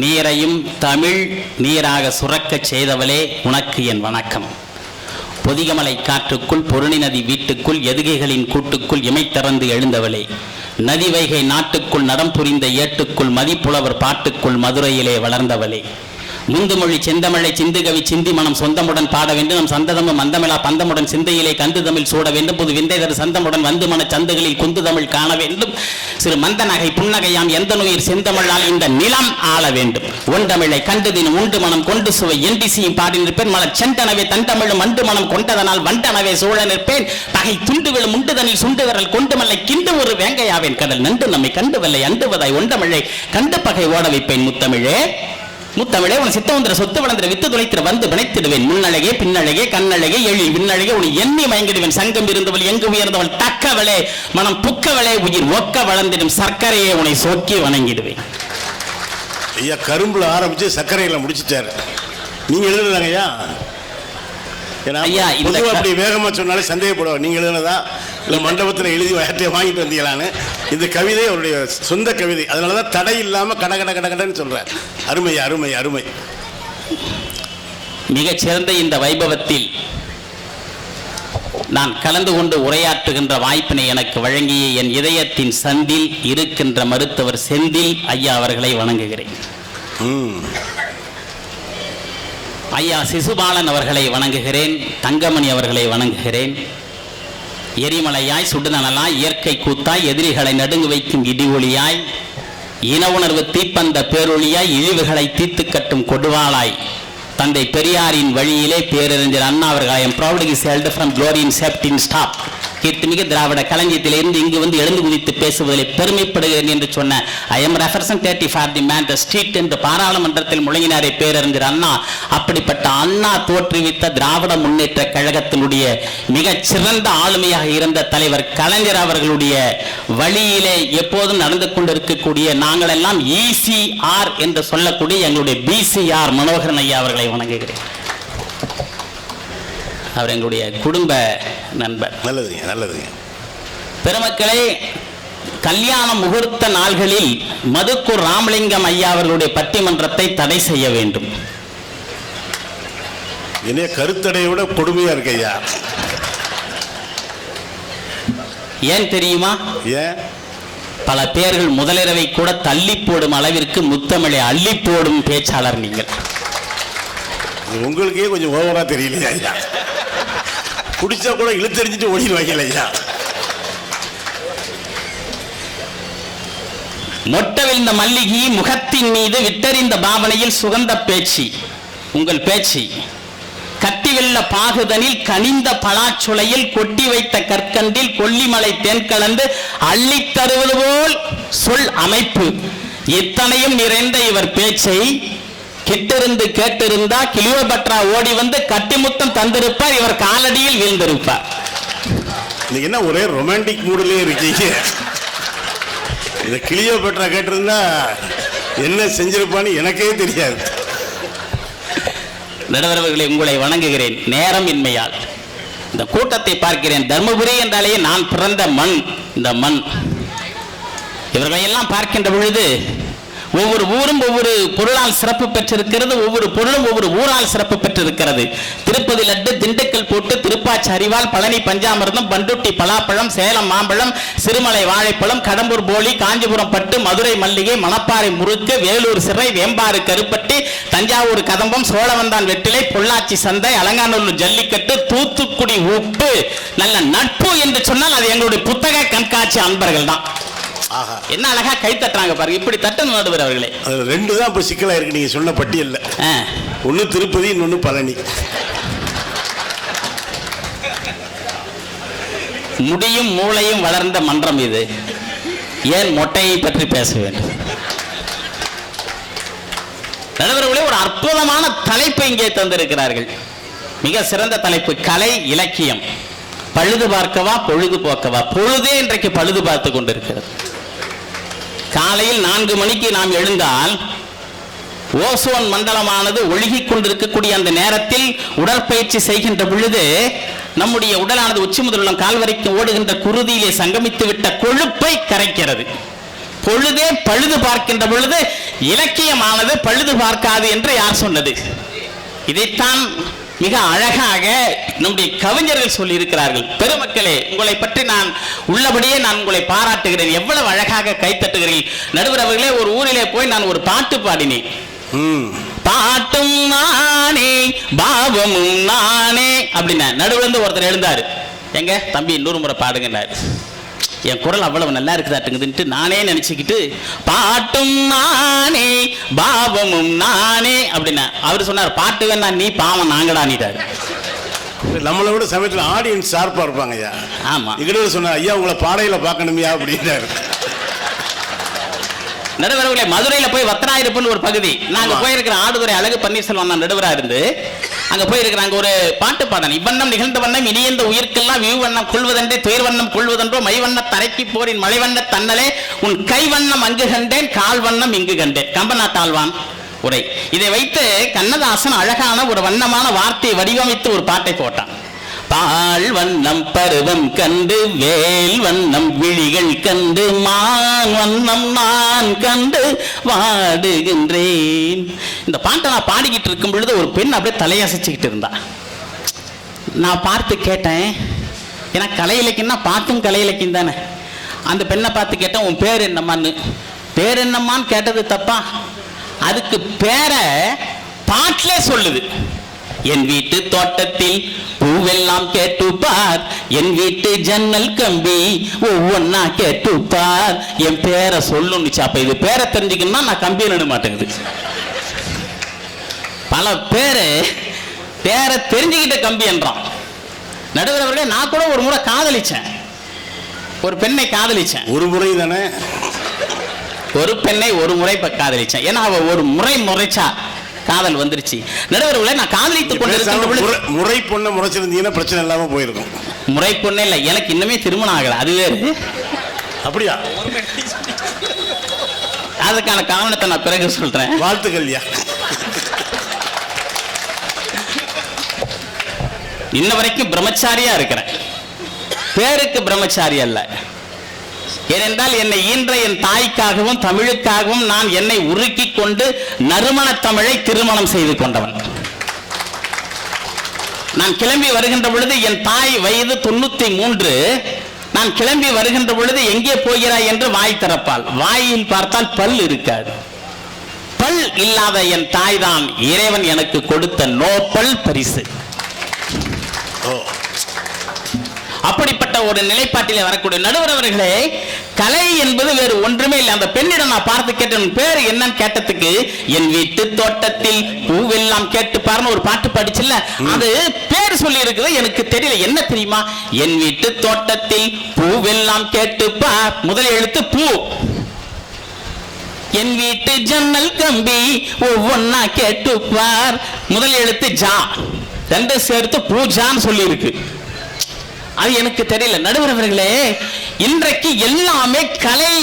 [SPEAKER 2] நீரையும் தமிழ் நீராக சுரக்கச் செய்தவளே, உனக்கு என் வணக்கம். பொதிகமலை காற்றுக்குள், பொருணி நதி வீட்டுக்குள், எதுகைகளின் கூட்டுக்குள் இமைத்திறந்து எழுந்தவளே, நதி வைகை நாட்டுக்குள் நடம் புரிந்த ஏட்டுக்குள், மதிப்புலவர் பாட்டுக்குள் மதுரையிலே வளர்ந்தவளே, முந்துமொழி செந்தமிழை சிந்துகவி சிந்தி மனம் சொந்தமுடன் பாட வேண்டும். நம் சந்ததமும் மந்தமிழா பந்தமுடன் சிந்தையிலே கந்து தமிழ் சூட வேண்டும். புது விந்தைதர் சந்தமுடன் வந்து மன சந்துகளில் குந்து தமிழ் காண வேண்டும். சிறு மந்த நகை புன்னகையாம் எந்த நுயிர் செந்தமிழால் இந்த நிலம் ஆள வேண்டும். ஒன்றமிழை கண்டு தினம் உண்டு மனம் கொண்டு சுவை எண்டிசியும் பாடி நிற்பேன். மலர் செண்டனவே தன் தமிழும் அண்டு மனம் கொண்டதனால் வண்டனவே சூழ நிற்பேன். பகை துண்டு விழும் உண்டுதனில் சுண்டு விரல் கொண்டு மல்லை கிண்டு ஒரு வேங்கையாவேன். கடல் நண்டு நம்மை கண்டு வெல்லை அண்டுவதாய் ஒன்றமிழை கண்டு பகை ஓட வைப்பேன். முத்தமிழே முத்தமிழே, உன் சித்தவந்திர சொத்து வளர்ந்த வித்து துளைத்திர வந்து வினைத்திடுவேன். முன்னழகே பின்னழகே கண்ணழகே எழில் விண்ணழகே உன்னை எண்ணி மயங்கிடுவேன். சங்கம் இருந்தவள் எங்கு உயர்ந்தவள் தக்கவளே, மனம் புக்கவளே, உயிர் ஒக்க வளர்ந்திடும் சர்க்கரையே உன்னை சோக்கி வணங்கிடுவேன்.
[SPEAKER 1] ஐயா கரும்புல ஆரம்பிச்சு சர்க்கரையில முடிச்சிட்டாரு. நீங்க எழுதுனாங்க ஐயா? ஐயா அப்படி வேகமா சொன்னாலே சந்தேகப்படுவார். நீங்க எழுதுனதா இல்லை மண்டபத்தில் எழுதி வாங்கிட்டு வந்தீங்களான்னு. இந்த கவிதை அவருடைய சொந்த கவிதை, அதனாலதான் தடை இல்லாம கடன்னு சொல்றார். அருமை அருமை அருமை.
[SPEAKER 2] மிகச்சிறந்த இந்த வைபவத்தில் நான் கலந்து கொண்டு உரையாற்றுகின்ற வாய்ப்பினை எனக்கு வழங்கிய என் இதயத்தின் சந்தில் இருக்கின்ற மருத்துவர் செந்தில் ஐயா அவர்களை வணங்குகிறேன். ஐயா சிசுபாலன் அவர்களை வணங்குகிறேன். தங்கமணி அவர்களை வணங்குகிறேன். எரிமலையாய் சுடுநலாய் இயற்கை கூத்தாய் எதிரிகளை நடுங்கு வைக்கும் இடி ஒளியாய் இன உணர்வு தீப்பந்த பேரொழியாய் இழிவுகளை தீர்த்து கட்டும் கொடுவாளாய் தந்தை பெரியாரின் வழியிலே பேரறிஞர் அண்ணா அவர்கள் I am proudly hailed from glory in safety in stop கீர்த்திமிகு திராவிட களஞ்சியத்திலிருந்து இங்கு வந்து எழுந்து குதித்து பேசுவதில் பெருமைப்படுகிறேன் என்று சொன்ன I am representative for the man the street என்று பாராளுமன்றத்தில் முழங்கினாரே பேரறிஞர் அண்ணா. அப்படிப்பட்ட அண்ணா தோற்றுவித்த திராவிட முன்னேற்ற கழகத்தினுடைய மிகச் சிறந்த ஆளுமையாக இருந்த தலைவர் கலைஞர் அவர்களுடைய வழியிலே எப்போதும் நடந்து கொண்டிருக்கக்கூடிய நாங்கள் எல்லாம் ECR என்று சொல்லக்கூடிய எங்களுடைய BCR மனோகரன் ஐயா அவர்களை வணங்குகிறேன். அவர் எங்களுடைய குடும்ப நண்பர்.
[SPEAKER 1] நல்லதுங்க நல்லதுங்க.
[SPEAKER 2] பெருமக்களே, கல்யாண முகூர்த்த நாள்களில் மதுக்கூர் ராமலிங்கம் ஐயா அவர்களுடைய பட்டிமன்றத்தை தடை செய்ய வேண்டும்.
[SPEAKER 1] என்ன கருத்தடையை விட கொடுமையா இருக்கு ஐயா.
[SPEAKER 2] ஏன் தெரியுமா?
[SPEAKER 1] ஏன்?
[SPEAKER 2] பல பேர்கள் முதலிரவை கூட தள்ளி போடும் அளவிற்கு முத்தமிழை அள்ளி போடும் பேச்சாளர் நீங்கள்.
[SPEAKER 1] உங்களுக்கே கொஞ்சம் ஓவரா தெரியலையா ஐயா? குடிச்சா கூட இழுத்தறிஞ்சிட்டு ஓடிடுவாங்க ஐயா.
[SPEAKER 2] மொட்டவிழ்ந்த மல்லிகை முகத்தின் மீது விட்டறிந்த பாவனையில் சுகந்த பேச்சு உங்கள் பேச்சு. கட்டி காயல்ல பாகுதனில் கனிந்த பலாச்சுளையில் கொட்டி வைத்த கற்கண்டில் கொல்லிமலை தேன் கலந்து அள்ளித் தருவது போல் சொல் அமைப்பு இத்தனையும் நிறைந்த இவர் பேச்சை கிட்டிருந்து கேட்டிருந்தா கிளியோபட்ரா ஓடி வந்து கட்டிமுத்தம் தந்திருப்பார், இவர் காலடியில் வீழ்ந்திருப்பார்.
[SPEAKER 1] நீங்க என்ன ஒரே ரொமான்டிக் மூடிலே இருக்கீங்க? இத கிளியோபட்ரா கேட்டிருந்தா என்ன செஞ்சிருப்பான்னு எனக்கே தெரியாது.
[SPEAKER 2] நடுவரவர்களை உங்களை வணங்குகிறேன். நேரம் இன்மையால் இந்த கூட்டத்தை பார்க்கிறேன். தர்மபுரி என்றாலே நான் பிறந்த மண் இந்த மண். இவர்களை எல்லாம் பார்க்கின்ற பொழுது ஒவ்வொரு ஊரும் ஒவ்வொரு பொருளால் சிறப்பு பெற்றிருக்கிறது, ஒவ்வொரு பொருளும் ஒவ்வொரு ஊரால் சிறப்பு பெற்றிருக்கிறது. திருப்பதி லட்டு, திண்டுக்கல் போட்டு, திருப்பாச்சி அரிவாள், பழனி பஞ்சாமிர்தம், பண்டுட்டி பலாப்பழம், சேலம் மாம்பழம், சிறுமலை வாழைப்பழம், கடம்பூர் போலி, காஞ்சிபுரம் பட்டு, மதுரை மல்லிகை, மணப்பாறை முறுக்கு, வேலூர் சிறை, வேம்பாறு கருப்பட்டி, தஞ்சாவூர் கதம்பம், சோழவந்தான் வெற்றிலை, பொள்ளாச்சி சந்தை, அலங்காநல்லூர் ஜல்லிக்கட்டு, தூத்துக்குடி உப்பு, நல்ல நட்பு என்று சொன்னால் அது எங்களுடைய புத்தக கண்காட்சி அன்பர்கள் தான். என்ன அழகா கை தட்டுறாங்க பாருங்க. இப்படி தட்டணும் நடுவர் அவர்களே.
[SPEAKER 1] ரெண்டு தான் இப்ப சிக்கலா இருக்கு நீங்க சொன்ன பட்டியல்ல. ஒன்னு திருப்பதி, இன்னொன்னு பழனி.
[SPEAKER 2] முடியும் மூளையும் வளர்ந்த மன்றம் இது. ஏன் மொட்டையை பற்றி பேச வேண்டும்? நடுவர்களே, ஒரு அற்புதமான தலைப்பை இங்கே தந்திருக்கிறார்கள். மிக சிறந்த தலைப்பு. கலை இலக்கியம் பழுது பார்க்கவா பொழுது போக்கவா? பொழுதே இன்றைக்கு பழுது பார்த்து கொண்டிருக்கிறது. காலையில் 4 மணிக்கு நாம் எழுந்தால் ஓசோன் மண்டலமானது ஒழுகிக் கொண்டிருக்கக்கூடிய அந்த நேரத்தில் உடற்பயிற்சி செய்கின்ற பொழுது நம்முடைய உடலானது உச்சி முதல் கால் வரைக்கும் ஓடுகின்ற குருதியிலே சங்கமித்து விட்ட கொழுப்பை கரைக்கிறது. பொழுதே பழுது பார்க்கின்ற பொழுது இலக்கியமானது பழுது பார்க்காது என்று யார் சொன்னது? இதைத்தான் மிக அழகாக நம்முடைய கவிஞர்கள் சொல்லி இருக்கிறார்கள். பெருமக்களே, உங்களை பற்றி நான் உள்ளபடியே நான் உங்களை பாராட்டுகிறேன். எவ்வளவு அழகாக கைத்தட்டுகிறீர்கள். நடுவர் அவர்களே, ஒரு ஊரிலே போய் நான் ஒரு பாட்டு பாடினேன். பாட்டும் நானே பாவமும் நானே அப்படின்னா நடுவில் ஒருத்தர் எழுந்தாரு. எங்க தம்பி இன்னொரு முறை பாடுங்கன்னாரு. என் குரல் அவ்வளவு நல்லா இருக்குதாட்டுங்குதுன்ட்டு நானே நினைச்சுக்கிட்டு பாட்டும் நானே பாவமும் நானே அப்படின்னா அவரு சொன்னார், பாட்டு வேணா நீ பாவம் நாங்கடான்னுட்டாரு.
[SPEAKER 1] நம்மளை விட சமயத்தில் ஆடியன்ஸ் ஷார்ப்பா இருப்பாங்க ஐயா.
[SPEAKER 2] ஆமா,
[SPEAKER 1] இங்கிட்ட சொன்னார், ஐயா உங்களை பாடையில பார்க்கணுமையா அப்படின்னாரு.
[SPEAKER 2] நடுவர்களே, மதுரையில போய் வத்தராயிருப்புன்னு ஒரு பகுதி. நாங்க போயிருக்கிற ஆடுதுறை அழகு பன்னீர்செல்வம் நான் நடுவரா இருந்து அங்க போயிருக்கிறாங்க. ஒரு பாட்டு பாடணும். இவ்வண்ணம் நிகழ்ந்த வண்ணம் இனியந்த உயிர்க்கெல்லாம் வியூவண்ணம் கொள்வதென்றே துயர்வண்ணம் கொள்வதென்றோ மைவண்ண தரைக்கு போரின் மலைவண்ண தன்னலே உன் கைவண்ணம் அங்கு கண்டேன் கால் வண்ணம் இங்கு கண்டேன். கம்பநாட்டாழ்வான் உரை. இதை வைத்து கண்ணதாசன் அழகான ஒரு வண்ணமான வார்த்தையை வடிவமைத்து ஒரு பாட்டை போட்டான். பால் வண்ணம் பருவம் கண்டு வேல் வண்ணம் விழிகள் கண்டு மான் வண்ணம் நான் கண்டு வாடுகின்றேன். இந்த பாட்டை நான் பாடிக்கிட்டு இருக்கும் பொழுது ஒரு பெண் அப்படியே தலையசைச்சுக்கிட்டு இருந்தா. நான் பார்த்து கேட்டேன், ஏன்னா கலை இலக்கியம்னா பாட்டும் கலை இலக்கியம் தானே. அந்த பெண்ணை பார்த்து கேட்டேன், உன் பேர் என்னம்மான்னு. பேர் என்னம்மான்னு கேட்டது தப்பா? அதுக்கு பேரை பாட்டிலே சொல்லுது. என் வீட்டு தோட்டத்தில் பூவெல்லாம் கேட்டுப்பார், என் வீட்டு ஜன்னல் கம்பி ஒவ்வொன்னா கேட்டுப்பார், என் பேரை சொல்லுன்னுச்சு. அப்ப இது பேரை தெரிஞ்சுக்கணும்னா நான் கம்பி நட மாட்டேங்குது. பல பேரை தெரிஞ்சுக்கிட்ட கம்பி என்றான். நடுவர் அவர்களே, நான் கூட ஒரு முறை காதலிச்சேன், ஒரு பெண்ணை காதலிச்சேன்.
[SPEAKER 1] ஒரு முறை தானே?
[SPEAKER 2] ஒரு பெண்ணை ஒரு முறை காதலிச்சேன். ஏன்னா அவ ஒரு முறை முறைச்சா காதல் வந்துருச்சு. நடுவர்களே, நான் காதலித்துக் கொண்டிருக்கிற
[SPEAKER 1] முறை பொண்ணை முறைச்சிருந்தீங்கன்னா பிரச்சனை இல்லாம போயிருக்கும்.
[SPEAKER 2] முறை பொண்ணே இல்லை, எனக்கு இன்னுமே திருமணம் ஆகல. அது வேறு.
[SPEAKER 1] அப்படியா?
[SPEAKER 2] அதுக்கான காரணத்தை நான் பிறகு சொல்றேன்.
[SPEAKER 1] வாழ்த்துக்கள்.
[SPEAKER 2] இன்ன வரைக்கும் பிரம்மச்சாரியா இருக்கிறேன். பேருக்கு பிரம்மச்சாரி அல்ல. ஏனென்றால் என்னை ஈன்ற என் தாய்க்காகவும் தமிழுக்காகவும் நான் என்னை உருக்கி கொண்டு நறுமண தமிழை திருமணம் செய்து கொண்டவன். நான் கிளம்பி வருகின்ற பொழுது என் தாய் வயது 93. நான் கிளம்பி வருகின்ற பொழுது எங்கே போகிறாய் என்று வாய் திறப்பாள். வாயில் பார்த்தால் பல் இருக்காது. பல் இல்லாத என் தாய் தான் இறைவன் எனக்கு கொடுத்த நோபல் பரிசு. அப்படிப்பட்ட ஒரு நிலைப்பாட்டிலே வரக்கூடிய நடுவர் அவர்களே, கலை என்பது வேறு ஒன்றுமே இல்லை. அந்த பெண்ணிடம் நான் பார்த்து கேட்டேன், பேரு என்னன்னு கேட்டதுக்கு, என் வீட்டு தோட்டத்தில் பூவெல்லாம் கேட்டுப்பாருன்னு ஒரு பாட்டு படிச்சுல, அது பேர் சொல்லி இருக்குது. எனக்கு தெரியல என்ன தெரியுமா, என் வீட்டு தோட்டத்தில் பூவெல்லாம் கேட்டுப்பார், முதல் எழுத்து பூ. என் வீட்டு ஜன்னல் கம்பி ஒவ்வொன்னா கேட்டுப்பார், முதல் எழுத்து ஜா, ரெண்டு சேர்த்து பூஜான்னு சொல்லி இருக்கு. அது எனக்கு தெரியல. நடுவர் அவர்களே, இன்றைக்கு எல்லாமே கலை